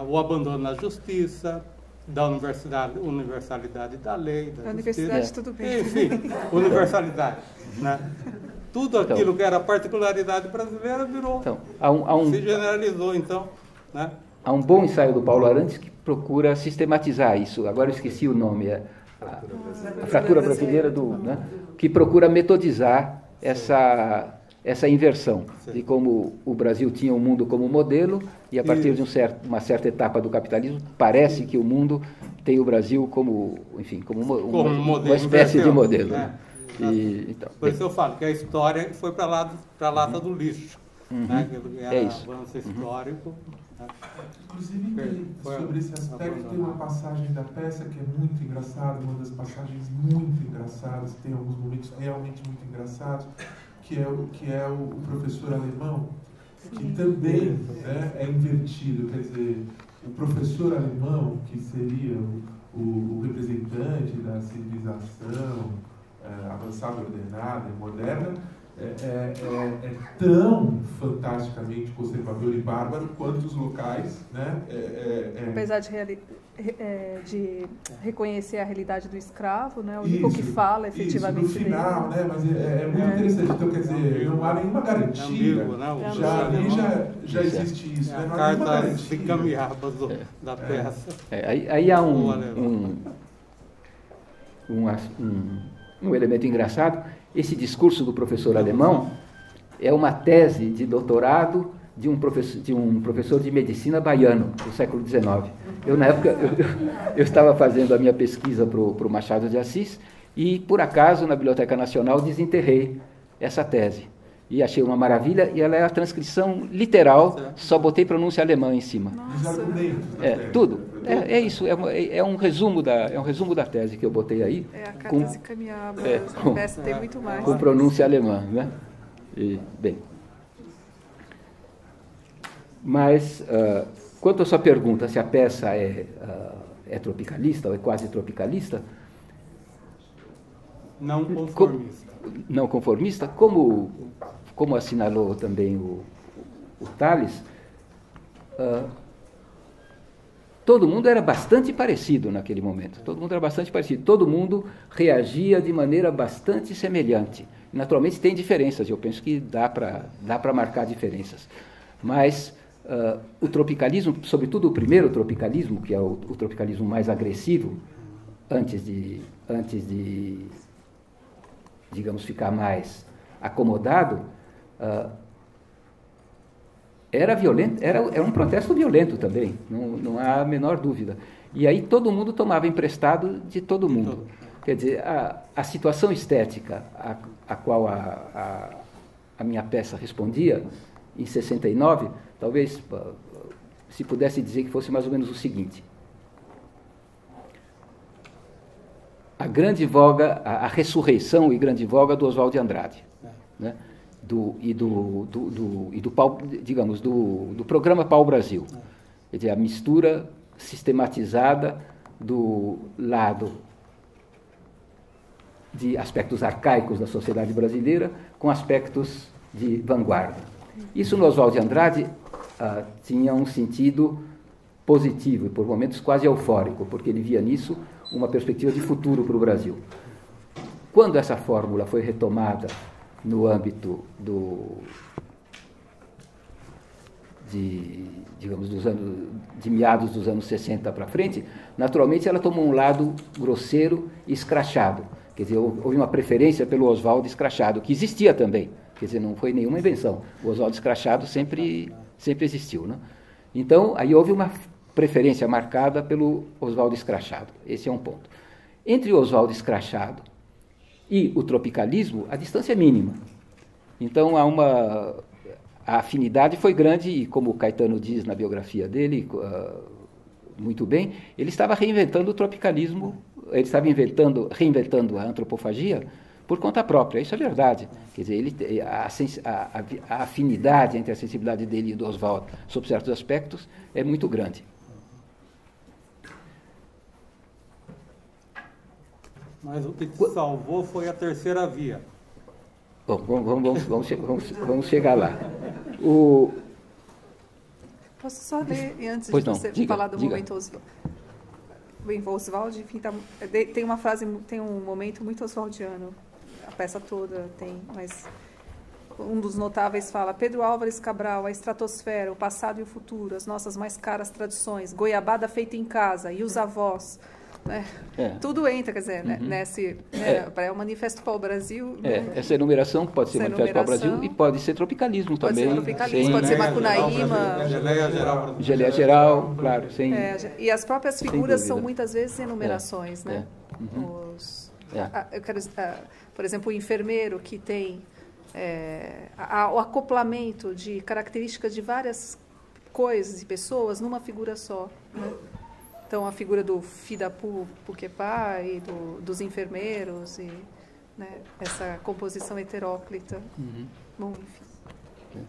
o abandono da justiça, da universalidade da lei, da universidade, tudo bem. Enfim, universalidade. Né? Tudo aquilo que era particularidade brasileira virou, se generalizou, então. Né? Há um bom ensaio do Paulo Arantes que procura sistematizar isso. Agora eu esqueci o nome, a fratura brasileira, né? Que procura metodizar essa inversão de como o Brasil tinha o mundo como modelo e a partir de uma certa etapa do capitalismo parece que o mundo tem o Brasil como, enfim, como uma espécie de modelo. Né? Então, por isso eu falo que a história foi para a lata do lixo. né, que era isso. avanço histórico. Né? Inclusive, sobre esse aspecto, tem uma passagem da peça que é muito engraçada, uma das passagens muito engraçadas, tem alguns momentos realmente muito engraçados, que é o professor alemão, que também, né, é invertido, quer dizer, o professor alemão, que seria o representante da civilização avançada, ordenada e moderna, é tão fantasticamente conservador e bárbaro quanto os locais, né? Apesar de reconhecer a realidade do escravo, né? O único que fala efetivamente isso, no final, né? Mas é muito interessante. Então, quer dizer, não há nenhuma garantia. Já existe isso. Né? Não há nenhuma garantia. Encaminhadas da peça. Aí há um elemento engraçado. Esse discurso do professor alemão é uma tese de doutorado de um professor de medicina baiano do século XIX. Eu, na época, eu estava fazendo a minha pesquisa para o Machado de Assis e, por acaso, na Biblioteca Nacional, desenterrei essa tese. E achei uma maravilha, e ela é a transcrição literal, só botei pronúncia alemã em cima. Os argumentos. Tudo. É isso, é um resumo da tese que eu botei aí. A cartas encaminhadas, tem muito mais. Com pronúncia alemã, né? E, bem. Mas, quanto à sua pergunta, se a peça é tropicalista ou é quase tropicalista? Não conformista. Não conformista? Como assinalou também o Tales, todo mundo era bastante parecido naquele momento. Todo mundo reagia de maneira bastante semelhante. Naturalmente tem diferenças, eu penso que dá para marcar diferenças. Mas o tropicalismo, sobretudo o primeiro tropicalismo, que é o tropicalismo mais agressivo, antes de digamos, ficar mais acomodado, era violento, era um protesto violento também, não há a menor dúvida. E aí todo mundo tomava emprestado de todo mundo. Quer dizer, a situação estética a qual a minha peça respondia, em 69, talvez se pudesse dizer que fosse mais ou menos o seguinte: a grande voga, a ressurreição e grande voga do Oswald de Andrade, né? do programa Pau Brasil. Quer dizer, a mistura sistematizada do lado de aspectos arcaicos da sociedade brasileira com aspectos de vanguarda. Isso no Oswald de Andrade tinha um sentido positivo e, por momentos, quase eufórico, porque ele via nisso uma perspectiva de futuro para o Brasil. Quando essa fórmula foi retomada no âmbito de meados dos anos 60 para frente, naturalmente ela tomou um lado grosseiro e escrachado. Quer dizer, houve uma preferência pelo Oswald escrachado, que existia também. Quer dizer, não foi nenhuma invenção. O Oswald escrachado sempre existiu, né? Então, aí houve uma preferência marcada pelo Oswald escrachado. Esse é um ponto. Entre o Oswald escrachado e o tropicalismo, a distância é mínima. Então, a afinidade foi grande e, como o Caetano diz na biografia dele, muito bem, ele estava reinventando o tropicalismo, ele estava reinventando a antropofagia por conta própria. Isso é verdade. Quer dizer, a afinidade entre a sensibilidade dele e do Oswald sob certos aspectos é muito grande. Mas o que te salvou foi a terceira via. Bom, vamos chegar lá. Posso só ler, antes pois de não, você diga, falar do momento Oswald, enfim, tem uma frase, tem um momento muito oswaldiano, a peça toda tem, mas um dos notáveis fala: Pedro Álvares Cabral, a estratosfera, o passado e o futuro, as nossas mais caras tradições, goiabada feita em casa e os avós. Né? Tudo entra, quer dizer, nesse é o Manifesto Pau Brasil. Essa enumeração pode ser Manifesto Pau Brasil e pode ser tropicalismo também. Pode ser tropicalismo, pode ser Macunaíma. Geleia geral, claro. E as próprias figuras são muitas vezes enumerações, né? Uhum. Por exemplo, o enfermeiro que tem o acoplamento de características de várias coisas e pessoas numa figura só, né? Então, a figura do Fidapu Puquepá e dos enfermeiros, e, né, essa composição heteróclita. Bom, enfim.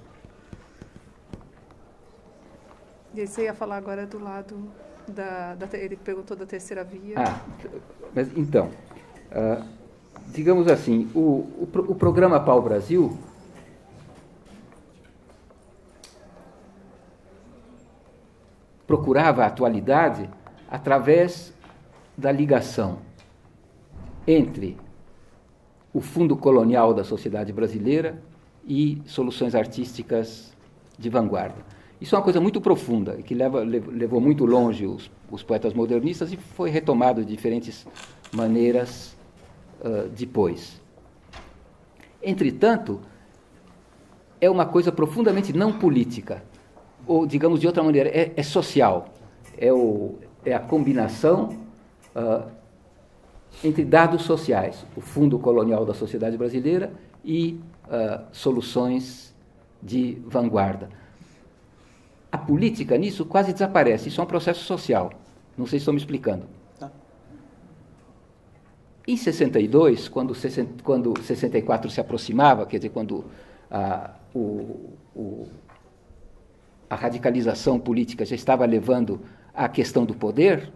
E aí você ia falar agora do lado ele perguntou da terceira via. Mas então, digamos assim, o programa Pau Brasil procurava a atualidade através da ligação entre o fundo colonial da sociedade brasileira e soluções artísticas de vanguarda. Isso é uma coisa muito profunda, que levou muito longe os poetas modernistas e foi retomado de diferentes maneiras depois. Entretanto, é uma coisa profundamente não política, ou, digamos de outra maneira, é social. É a combinação entre dados sociais, o fundo colonial da sociedade brasileira e soluções de vanguarda. A política nisso quase desaparece, isso é um processo social. Não sei se estou me explicando. Em 62, quando 64 se aproximava, quer dizer, quando a radicalização política já estava levando à questão do poder,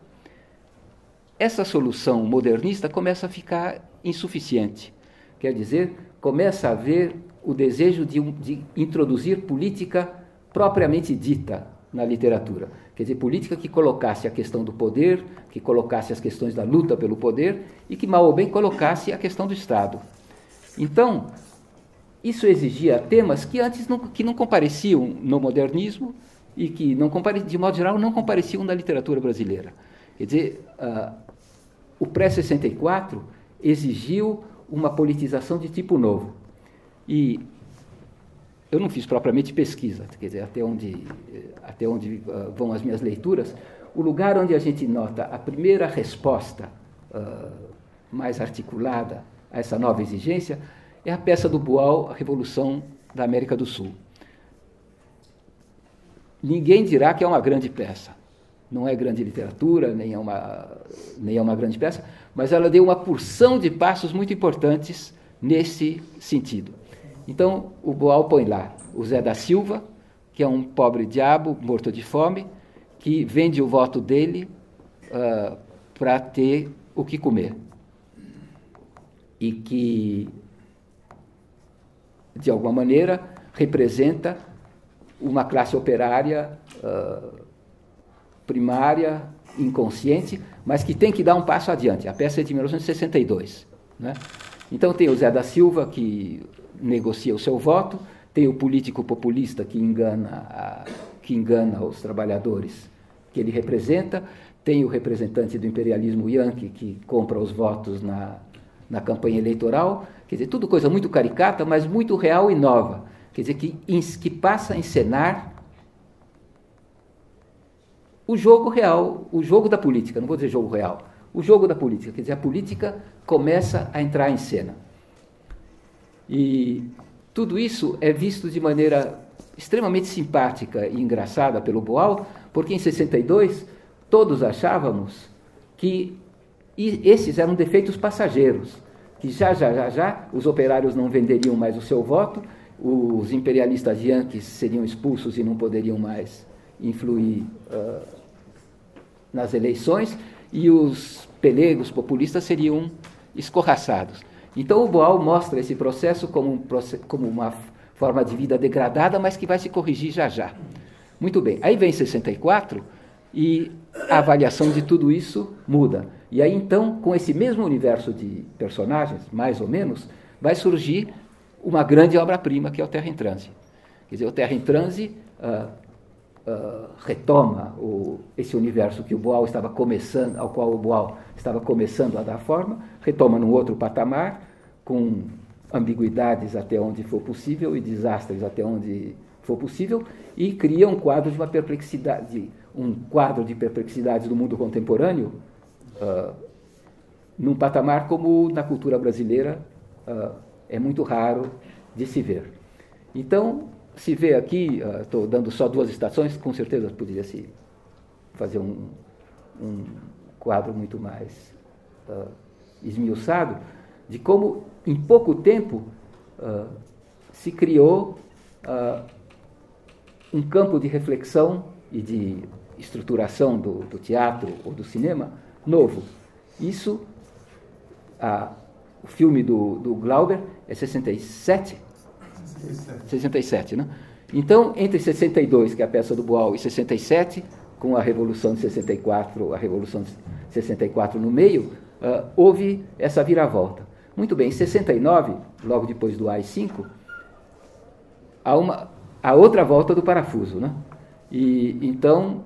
essa solução modernista começa a ficar insuficiente. Quer dizer, começa a haver o desejo de introduzir política propriamente dita na literatura. Quer dizer, política que colocasse a questão do poder, que colocasse as questões da luta pelo poder e que, mal ou bem, colocasse a questão do Estado. Então, isso exigia temas que antes não compareciam no modernismo e que, de modo geral, não compareciam na literatura brasileira. Quer dizer, o pré-64 exigiu uma politização de tipo novo. E eu não fiz propriamente pesquisa, quer dizer, até onde vão as minhas leituras, o lugar onde a gente nota a primeira resposta mais articulada a essa nova exigência é a peça do Boal, A Revolução da América do Sul. Ninguém dirá que é uma grande peça. Não é grande literatura, nem é uma grande peça, mas ela deu uma porção de passos muito importantes nesse sentido. Então, o Boal põe lá o Zé da Silva, que é um pobre diabo morto de fome, que vende o voto dele para ter o que comer. E que, de alguma maneira, representa uma classe operária primária, inconsciente, mas que tem que dar um passo adiante. A peça é de 1962. Né? Então, tem o Zé da Silva, que negocia o seu voto, tem o político populista que engana os trabalhadores que ele representa, tem o representante do imperialismo Yankee que compra os votos na campanha eleitoral, quer dizer, tudo coisa muito caricata, mas muito real e nova, quer dizer, que passa a encenar o jogo real, o jogo da política, não vou dizer jogo real, o jogo da política, quer dizer, a política começa a entrar em cena. E tudo isso é visto de maneira extremamente simpática e engraçada pelo Boal, porque em 62 todos achávamos que esses eram defeitos passageiros, que já os operários não venderiam mais o seu voto, os imperialistas yankees seriam expulsos e não poderiam mais influir nas eleições, e os pelegos populistas seriam escorraçados. Então, o Boal mostra esse processo como uma forma de vida degradada, mas que vai se corrigir já já. Muito bem. Aí vem 64 e a avaliação de tudo isso muda. E aí, então, com esse mesmo universo de personagens, mais ou menos, vai surgir uma grande obra-prima, que é o Terra em Transe. Quer dizer, o Terra em Transe retoma esse universo que o Boal estava começando, ao qual o Boal estava começando a dar forma, retoma num outro patamar, com ambiguidades até onde for possível e desastres até onde for possível, e cria um quadro de uma perplexidade, de perplexidades do mundo contemporâneo, num patamar como na cultura brasileira é muito raro de se ver. Então, se vê aqui, estou dando só 2 estações, com certeza poderia se fazer um quadro muito mais esmiuçado, de como, em pouco tempo, se criou um campo de reflexão e de estruturação do teatro ou do cinema novo. Isso, o filme do Glauber é 67? 67, né? Então, entre 62, que é a peça do Boal, e 67, com a Revolução de 64, a Revolução de 64 no meio, houve essa viravolta. Muito bem, em 69, logo depois do AI-5, há outra volta do parafuso, né? E então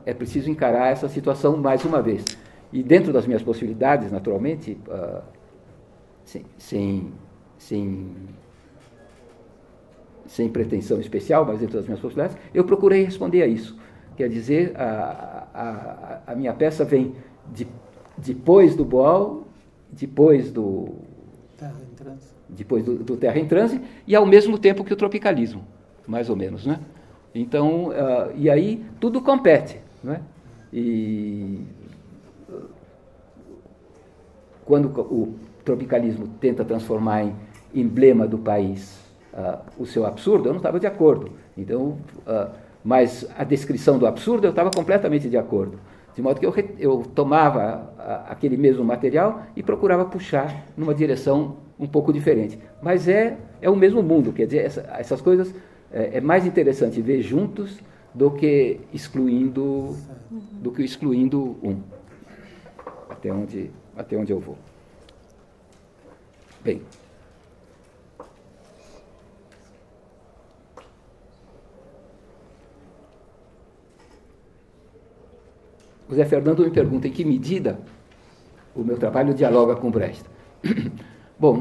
é preciso encarar essa situação mais uma vez. E dentro das minhas possibilidades, naturalmente, sem pretensão especial, mas dentro das minhas possibilidades, eu procurei responder a isso. Quer dizer, a minha peça vem depois do Boal, depois do Terra em Transe, e ao mesmo tempo que o tropicalismo, mais ou menos, né? Então, e aí tudo compete, não é? E quando o tropicalismo tenta transformar em emblema do país o seu absurdo, eu não estava de acordo. Então, mas a descrição do absurdo eu estava completamente de acordo. De modo que eu tomava aquele mesmo material e procurava puxar numa direção um pouco diferente. Mas é o mesmo mundo, quer dizer, essas coisas é mais interessante ver juntos do que excluindo um. Até onde eu vou. Bem. O Zé Fernando me pergunta em que medida o meu trabalho dialoga com Brecht. Bom,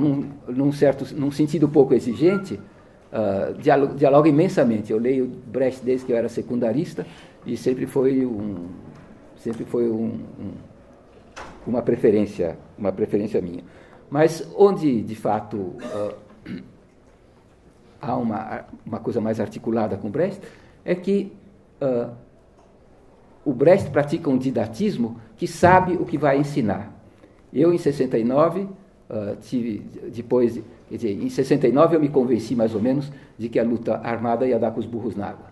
num sentido pouco exigente, dialoga imensamente. Eu leio Brecht desde que eu era secundarista e sempre foi uma preferência minha. Mas onde, de fato, há uma coisa mais articulada com Brecht, é que o Brecht pratica um didatismo que sabe o que vai ensinar. Eu, em 69, em 69 eu me convenci mais ou menos de que a luta armada ia dar com os burros na água.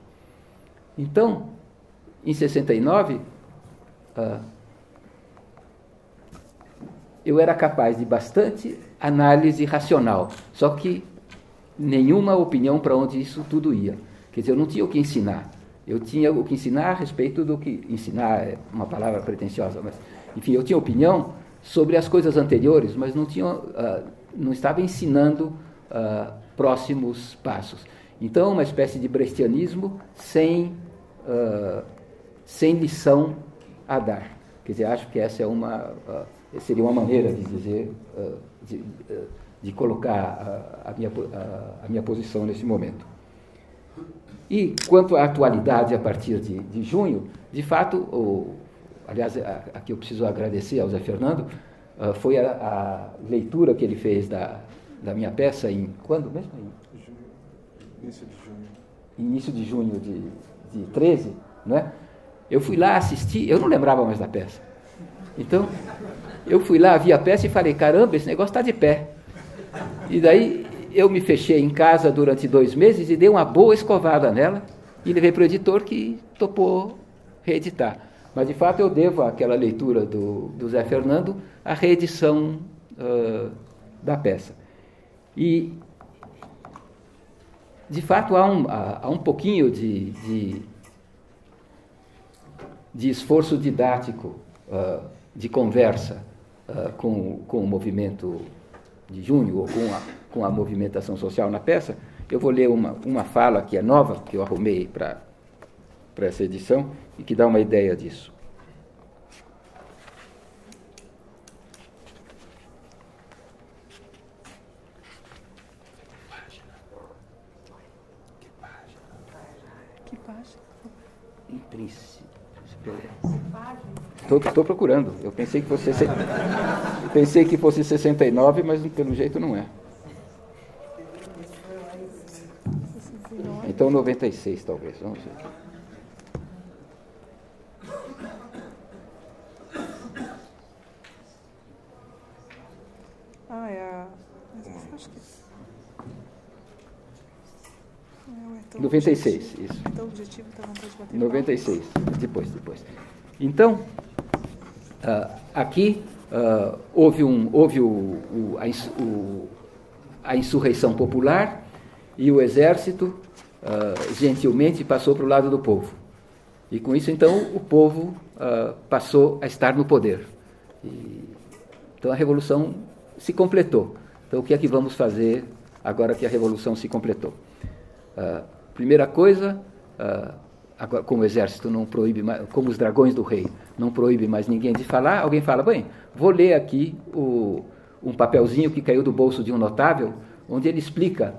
Então, em 69, eu era capaz de bastante análise racional, só que nenhuma opinião para onde isso tudo ia. Quer dizer, eu não tinha o que ensinar. Eu tinha o que ensinar a respeito do que... Ensinar é uma palavra pretensiosa, mas... Enfim, eu tinha opinião sobre as coisas anteriores, mas não estava ensinando próximos passos. Então, uma espécie de brechtianismo sem lição a dar. Quer dizer, acho que essa seria uma maneira de dizer, de colocar a minha posição nesse momento. E quanto à atualidade a partir de junho, de fato, aliás, aqui eu preciso agradecer ao Zé Fernando, foi a leitura que ele fez da minha peça em... Quando mesmo? Início de junho. Início de junho de 13, né? Eu fui lá assistir, eu não lembrava mais da peça. Então, eu fui lá, vi a peça e falei, caramba, esse negócio está de pé. E daí eu me fechei em casa durante 2 meses e dei uma boa escovada nela e levei para o editor que topou reeditar. Mas, de fato, eu devo àquela leitura do Zé Fernando a reedição da peça. E, de fato, há um pouquinho de esforço didático, de conversa com o movimento de junho, ou com a movimentação social na peça. Eu vou ler uma fala que é nova, que eu arrumei para essa edição, e que dá uma ideia disso. Que página? Em princípio. Estou procurando. Eu pensei que fosse 69, mas pelo jeito não é. então 96 talvez, vamos ver. Acho que... 96, isso. Tão objetivo, tá vontade de bater 96, depois. Então, aqui houve a insurreição popular e o exército gentilmente passou para o lado do povo. E com isso, então, o povo passou a estar no poder. Então, a revolução se completou. Então, o que é que vamos fazer agora que a revolução se completou? Primeira coisa, agora, como o exército não proíbe mais, como os dragões do rei não proíbe mais ninguém de falar, alguém fala, bem, vou ler aqui um papelzinho que caiu do bolso de um notável, onde ele explica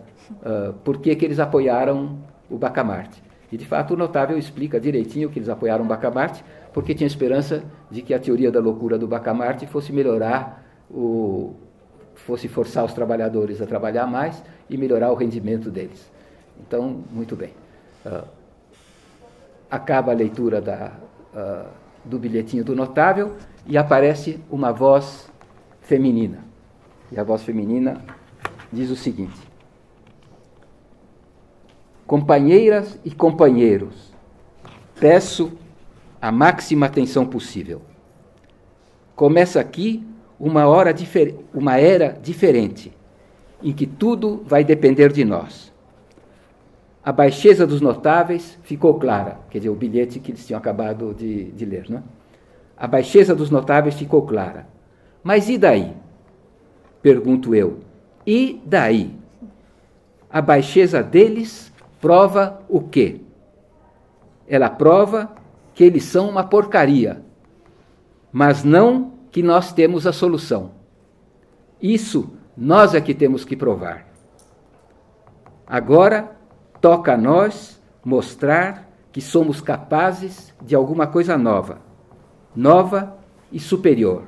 por que eles apoiaram o Bacamarte. E, de fato, o notável explica direitinho que eles apoiaram o Bacamarte, porque tinha esperança de que a teoria da loucura do Bacamarte fosse melhorar fosse forçar os trabalhadores a trabalhar mais e melhorar o rendimento deles. Então, muito bem. Acaba a leitura do bilhetinho do notável e aparece uma voz feminina. E a voz feminina diz o seguinte: companheiras e companheiros, peço a máxima atenção possível. Começa aqui uma era diferente, em que tudo vai depender de nós. A baixeza dos notáveis ficou clara, quer dizer, o bilhete que eles tinham acabado de ler, né? A baixeza dos notáveis ficou clara. Mas e daí? Pergunto eu. E daí? A baixeza deles prova o quê? Ela prova que eles são uma porcaria, mas não que nós temos a solução. Isso nós é que temos que provar. Agora toca a nós mostrar que somos capazes de alguma coisa nova e superior.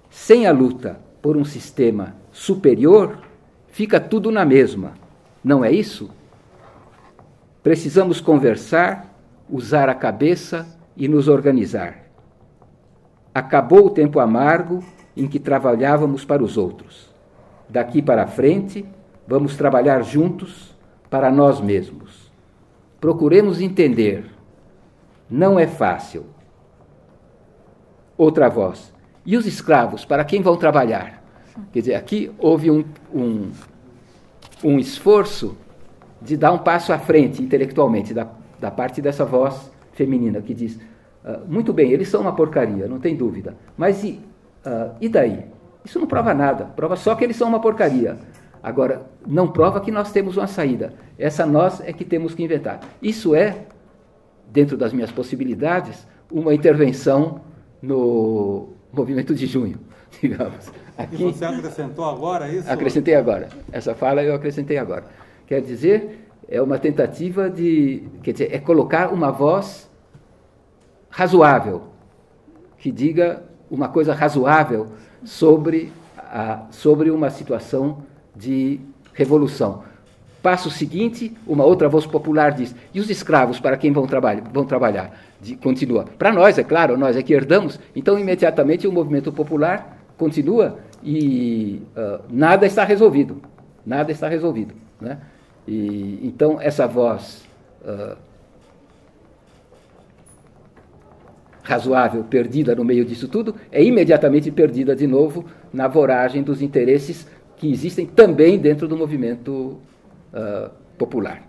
Sem a luta por um sistema superior, fica tudo na mesma, não é isso? Precisamos conversar, usar a cabeça e nos organizar. Acabou o tempo amargo em que trabalhávamos para os outros. Daqui para frente, vamos trabalhar juntos para nós mesmos. Procuremos entender. Não é fácil. Outra voz. E os escravos, para quem vão trabalhar? Quer dizer, aqui houve um esforço de dar um passo à frente intelectualmente, da parte dessa voz feminina, que diz, muito bem, eles são uma porcaria, não tem dúvida, mas e daí? Isso não prova nada, prova só que eles são uma porcaria. Agora, não prova que nós temos uma saída. Essa nós é que temos que inventar. Isso é, dentro das minhas possibilidades, uma intervenção no movimento de junho, digamos. Aqui, e você acrescentou agora isso? Acrescentei agora. Essa fala eu acrescentei agora. Quer dizer, é uma tentativa quer dizer, é colocar uma voz razoável, que diga uma coisa razoável sobre uma situação de revolução. Passo seguinte, uma outra voz popular diz, e os escravos, para quem vão trabalhar? Continua. Para nós, é claro, nós é que herdamos, então imediatamente o movimento popular continua e nada está resolvido. Nada está resolvido. Né? Então, essa voz razoável, perdida no meio disso tudo, é imediatamente perdida de novo na voragem dos interesses que existem também dentro do movimento popular.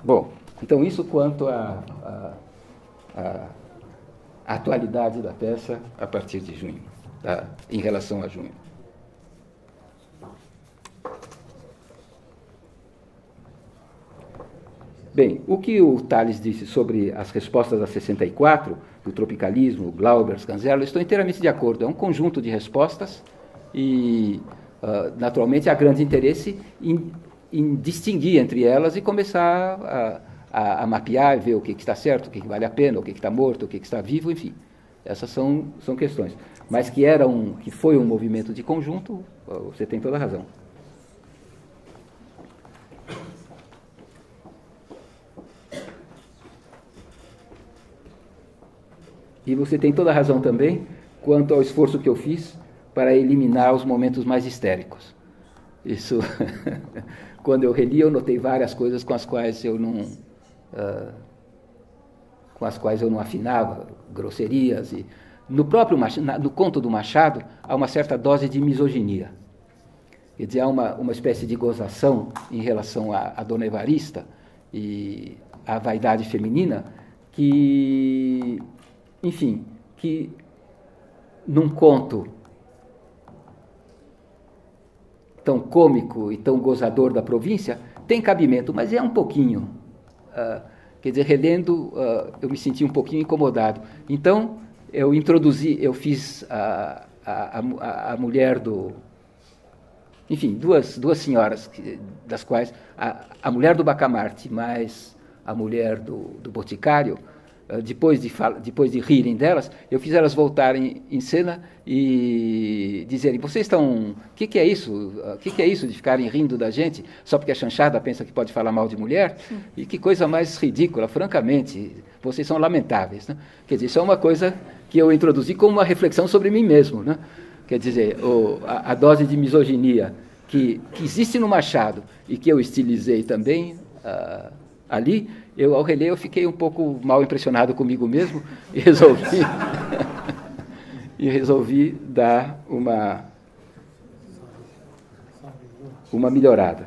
Bom, então isso quanto à atualidade da peça a partir de junho, em relação a junho. Bem, o que o Tales disse sobre as respostas a 64, do tropicalismo, Glauber, Sganzerlo, estou inteiramente de acordo. É um conjunto de respostas e, naturalmente, há grande interesse em distinguir entre elas e começar a mapear, ver o que está certo, o que vale a pena, o que está morto, o que está vivo, enfim. Essas são questões. Mas que foi um movimento de conjunto, você tem toda a razão. E você tem toda a razão também quanto ao esforço que eu fiz para eliminar os momentos mais histéricos. Isso, quando eu reli, eu notei várias coisas com as quais eu não afinava, grosserias. E no próprio no conto do Machado há uma certa dose de misoginia. Quer dizer, há uma espécie de gozação em relação a Dona Evarista e à vaidade feminina que, enfim, que num conto tão cômico e tão gozador da província tem cabimento, mas é um pouquinho. Quer dizer, relendo, eu me senti um pouquinho incomodado. Então, eu fiz a mulher do... Enfim, duas senhoras, das quais a mulher do Bacamarte mais a mulher do Boticário, depois de rirem delas, eu fiz elas voltarem em cena e dizerem: vocês estão... O que é isso? O que é isso de ficarem rindo da gente só porque a chanchada pensa que pode falar mal de mulher? E que coisa mais ridícula, francamente. Vocês são lamentáveis, né? Quer dizer, isso é uma coisa que eu introduzi como uma reflexão sobre mim mesmo, né? Quer dizer, a dose de misoginia que existe no Machado e que eu estilizei também ali, ao reler eu fiquei um pouco mal impressionado comigo mesmo e resolvi dar uma melhorada.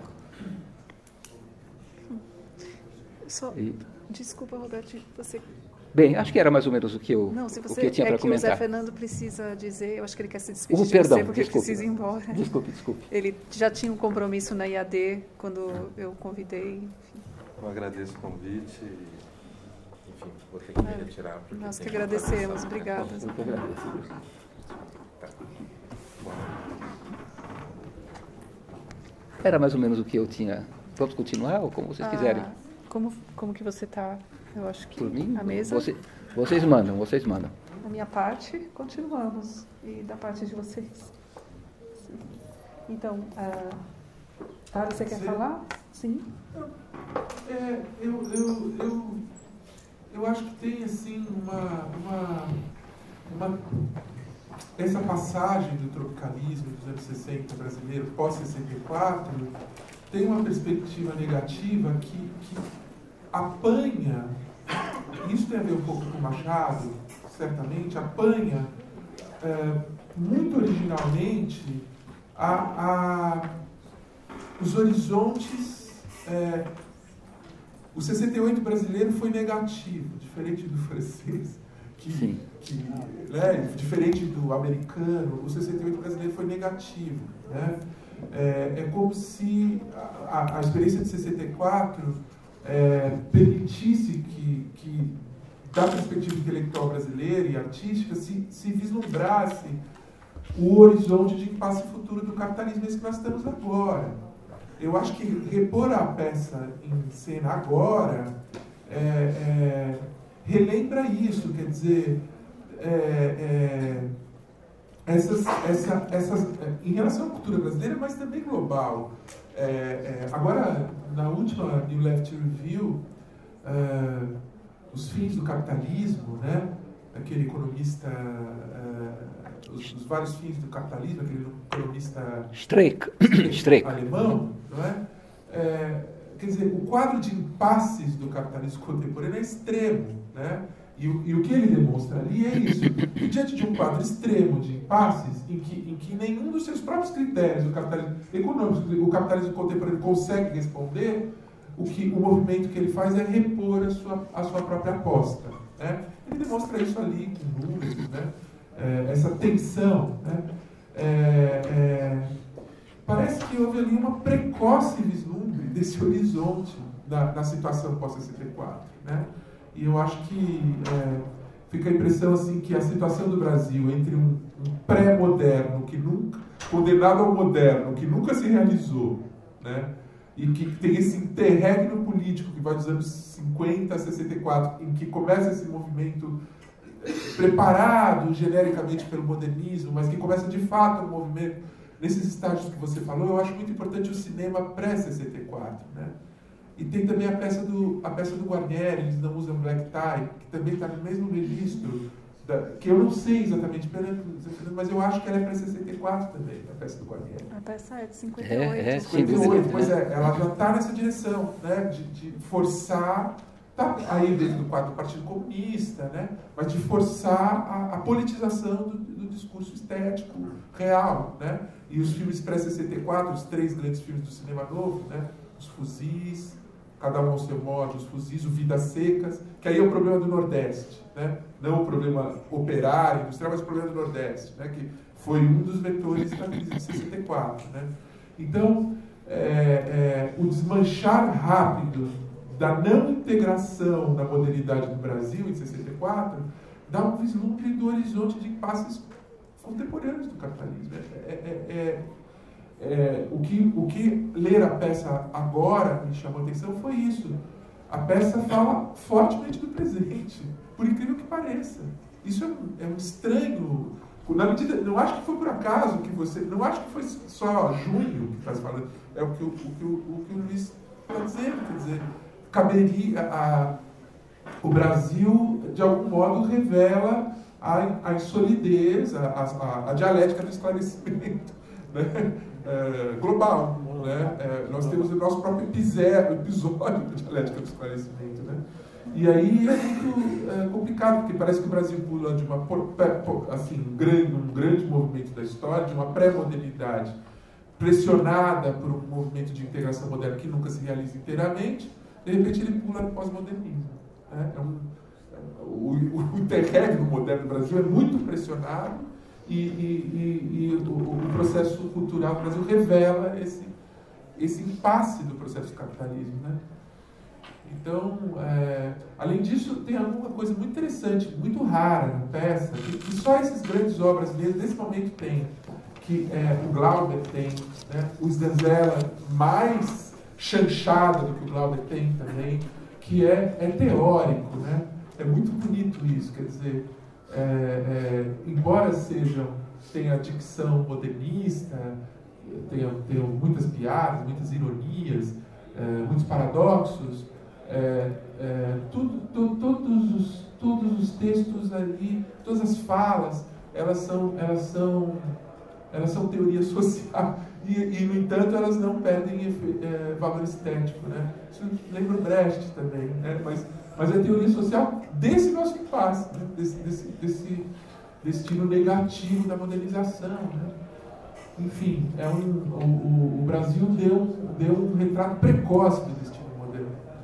Desculpa, Roberto, você... Bem, acho que era mais ou menos o que eu tinha para comentar. O Zé Fernando precisa dizer, eu acho que ele quer se despedir de perdão, você, porque desculpe. Ele precisa ir embora. Desculpe. Ele já tinha um compromisso na IAD quando eu convidei. Enfim. Eu agradeço o convite e, enfim, vou ter que me retirar. Nós que agradecemos, obrigada. Eu que agradeço. Tá. Era mais ou menos o que eu tinha. Vamos continuar ou como vocês quiserem? Como que você está? Eu acho que Por mim, a mesa... Vocês mandam. Da minha parte, continuamos. E da parte de vocês. Sim. Então, você quer falar? Sim. Eu acho que tem, assim, essa passagem do tropicalismo dos anos 60 brasileiro, pós-64, tem uma perspectiva negativa que apanha, isso tem a ver um pouco com o Machado, certamente, apanha muito originalmente os horizontes. O 68 brasileiro foi negativo, diferente do francês, diferente do americano. O 68 brasileiro foi negativo, né? É como se a experiência de 64 permitisse que, da perspectiva intelectual brasileira e artística, se vislumbrasse o horizonte de passe futuro do capitalismo, esse que nós estamos agora. Eu acho que repor a peça em cena agora relembra isso, quer dizer, em relação à cultura brasileira, mas também global. Agora, na última New Left Review, os fins do capitalismo, né? Aquele economista, os vários fins do capitalismo, aquele economista Streeck. alemão, não é? Quer dizer, o quadro de impasses do capitalismo contemporâneo é extremo, né? E o que ele demonstra ali é isso. E diante de um quadro extremo de impasses, em que nenhum dos seus próprios critérios do capitalismo econômico, o capitalismo contemporâneo consegue responder, o movimento que ele faz é repor a sua própria aposta, né? Ele demonstra isso ali com números, né? Essa tensão, né? Parece que houve ali uma precoce vislumbre desse horizonte na situação pós-64, né? E eu acho que fica a impressão assim, que a situação do Brasil entre um pré-moderno, condenado ao moderno, que nunca se realizou, né? E que tem esse interregno político que vai dos anos 50 a 64, em que começa esse movimento preparado genericamente pelo modernismo, mas que começa de fato um movimento nesses estágios que você falou. Eu acho muito importante o cinema pré-64, né? E tem também a peça do Guarnieri, Eles Não Usam Black Tie, que também está no mesmo registro que eu não sei exatamente, mas eu acho que ela é para 64 também, a peça do Guarnieri. A peça é de 58. 58, pois é, ela já está nessa direção, né, de forçar, tá aí dentro do quadro do Partido Comunista, né, mas de forçar a politização do discurso estético real, né, e os filmes pré-64, os 3 grandes filmes do cinema novo, né, Os Fuzis, Cada Um ao Seu Modo, Os Fuzis, o Vidas Secas, que aí é o problema do Nordeste, né? Não o problema operário, industrial, mas o problema do Nordeste, né? Que foi um dos vetores da crise de 64. Né? Então, o desmanchar rápido da não integração da modernidade do Brasil em 64 dá um vislumbre do horizonte de passos contemporâneos do capitalismo. O que ler a peça agora me chamou a atenção foi isso. A peça fala fortemente do presente, por incrível que pareça. Isso é um estranho. Na medida, não acho que foi por acaso que você. Não acho que foi só junho que está falando. É o que o Luiz está dizendo. Quer dizer, caberia. O Brasil, de algum modo, revela a insolidez, a dialética do esclarecimento, né? Global. Né? Nós temos o nosso próprio episódio da dialética do esclarecimento. Né? E aí é muito complicado, porque parece que o Brasil pula de um grande movimento da história, de uma pré-modernidade pressionada por um movimento de integração moderna que nunca se realiza inteiramente, de repente ele pula no pós-modernismo. Né? O interregno moderno do Brasil é muito pressionado e o processo cultural do Brasil revela esse impasse do processo do capitalismo. Né? Então, além disso, tem alguma coisa muito interessante, muito rara na peça, que só esses grandes obras brasileiras nesse momento têm, que o Glauber tem, né? O Sganzella, mais chanchado do que o Glauber tem também, que é teórico. Né? É muito bonito isso, quer dizer, embora tenha a dicção modernista, tenham muitas piadas, muitas ironias, muitos paradoxos, todos os textos ali, todas as falas, elas são teoria social e, no entanto, elas não perdem valor estético. Né? Isso lembra o Brecht também, né? Mas é teoria social desse nosso impasse, né? desse destino negativo da modernização. Né? Enfim, o Brasil deu um retrato precoce do destino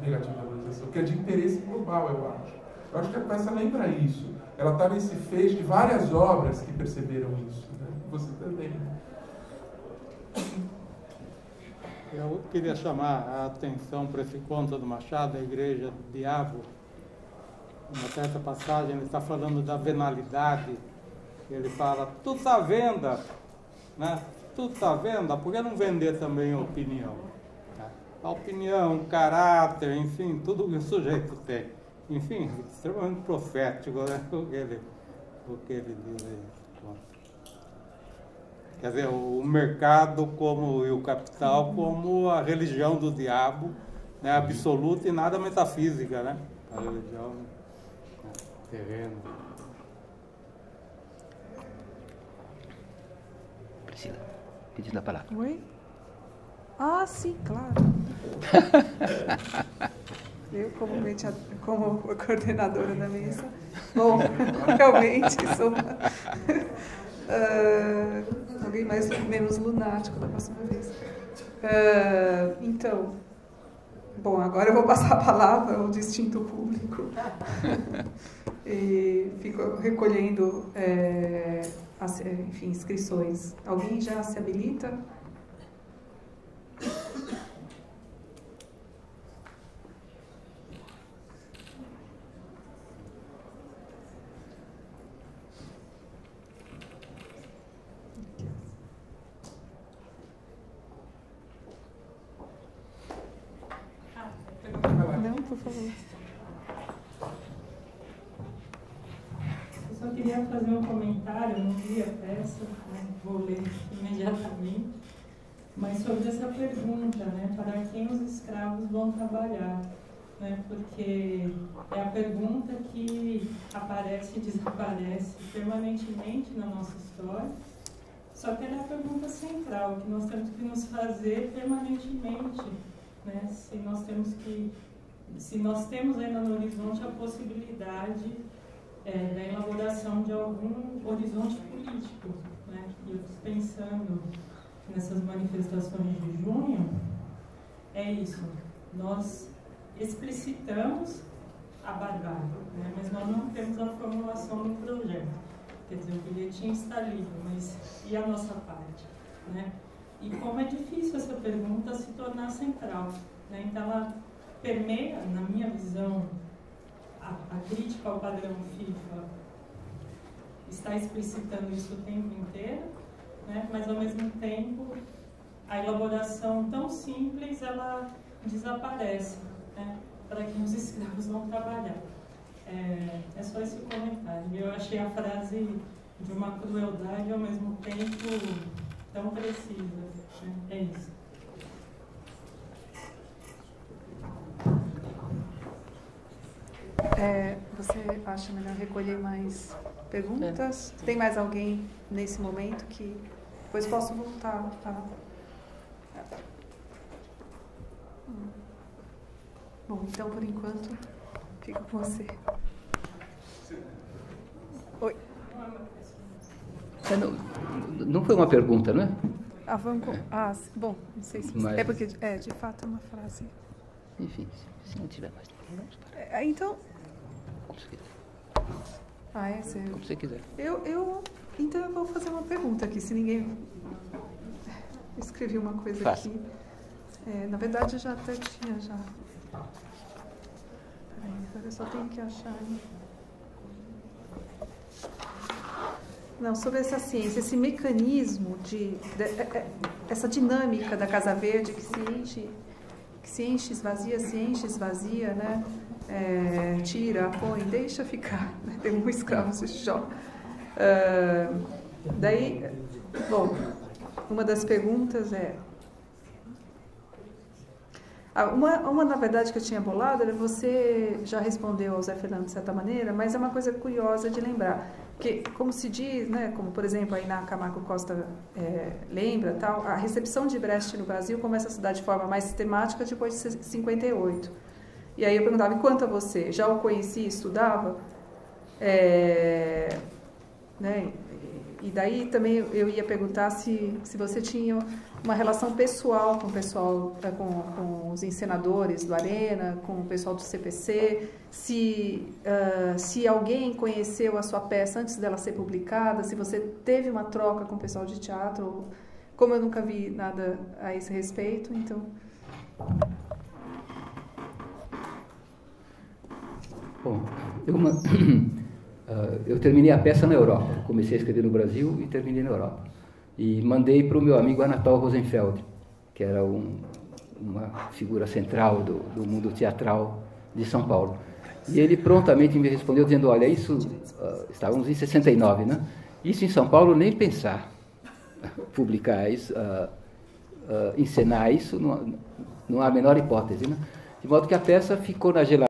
negativo da modernização, que é de interesse global, eu acho. Eu acho que a peça lembra isso. Ela está nesse feixe de várias obras que perceberam isso. Né? Você também. Né? Eu queria chamar a atenção para esse conto do Machado, A Igreja do Diabo. Uma certa passagem, ele está falando da venalidade. Ele fala, tudo está à venda, né? Tudo está à venda, por que não vender também a opinião? A opinião, o caráter, enfim, tudo que o sujeito tem. Enfim, extremamente profético, né? o que ele diz aí. Quer dizer, o mercado e o capital como a religião do diabo, né? Absoluta e nada metafísica, né? A religião terrena. Priscila, pedindo a palavra. Oi? Ah, sim, claro. Eu, como coordenadora da mesa, bom, realmente sou alguém menos lunático da próxima vez. Então, bom, agora eu vou passar a palavra ao distinto público. E fico recolhendo, inscrições. Alguém já se habilita? Não, por favor. Eu só queria fazer um comentário, eu não li a peça, né? Vou ler imediatamente, mas sobre essa pergunta, né? Para quem os escravos vão trabalhar? né? Porque é a pergunta que aparece e desaparece permanentemente na nossa história, só que ela é a pergunta central, que nós temos que nos fazer permanentemente, né? Se nós temos ainda no horizonte a possibilidade da elaboração de algum horizonte político, né? E eu pensando nessas manifestações de junho, é isso, nós explicitamos a barbárie, né? Mas nós não temos a formulação do projeto. Quer dizer, o bilhetinho está livre, mas e a nossa parte, né? E como é difícil essa pergunta se tornar central, né? Então ela permeia, na minha visão, a crítica ao padrão FIFA está explicitando isso o tempo inteiro, né? Mas ao mesmo tempo a elaboração tão simples ela desaparece, né? Para que os escravos vão trabalhar. É só esse comentário. Eu achei a frase de uma crueldade e ao mesmo tempo tão precisa, né? É isso. Você acha melhor recolher mais perguntas? Tem mais alguém nesse momento que depois posso voltar? Tá? Bom, então por enquanto fico com você. Oi. Não foi uma pergunta, não é? Bom, não sei se... Mas... É porque, de fato, é uma frase. Enfim, se não tiver mais... Então... Como você quiser. Como você quiser. Então eu vou fazer uma pergunta aqui, se ninguém... Eu escrevi uma coisa Faça. aqui. Na verdade, eu já até tinha já... Peraí, agora eu só tenho que achar... Não, sobre essa ciência, esse mecanismo essa dinâmica da Casa Verde que se enche, esvazia, né? Tira, põe, deixa ficar, né? Tem um escravo se joga. Daí, bom, uma das perguntas uma, na verdade, que eu tinha bolado, era você já respondeu ao Zé Fernando de certa maneira, mas é uma coisa curiosa de lembrar. Porque, como se diz, né, como, por exemplo, aí na Camargo Costa lembra, tal, a recepção de Brecht no Brasil começa a se dar de forma mais sistemática depois de 58. E aí eu perguntava, e quanto a você? Já o conhecia, estudava? Né? E daí também eu ia perguntar se você tinha uma relação pessoal com o pessoal, com os encenadores do Arena, com o pessoal do CPC, se alguém conheceu a sua peça antes dela ser publicada, se você teve uma troca com o pessoal de teatro. Como eu nunca vi nada a esse respeito, então... Bom, eu terminei a peça na Europa. Comecei a escrever no Brasil e terminei na Europa. E mandei para o meu amigo Anatol Rosenfeld, que era uma figura central do mundo teatral de São Paulo. E ele prontamente me respondeu dizendo, olha, isso, estávamos em 69, né? Isso em São Paulo nem pensar. Publicar isso, encenar isso, não há a menor hipótese, né? De modo que a peça ficou na geladeira.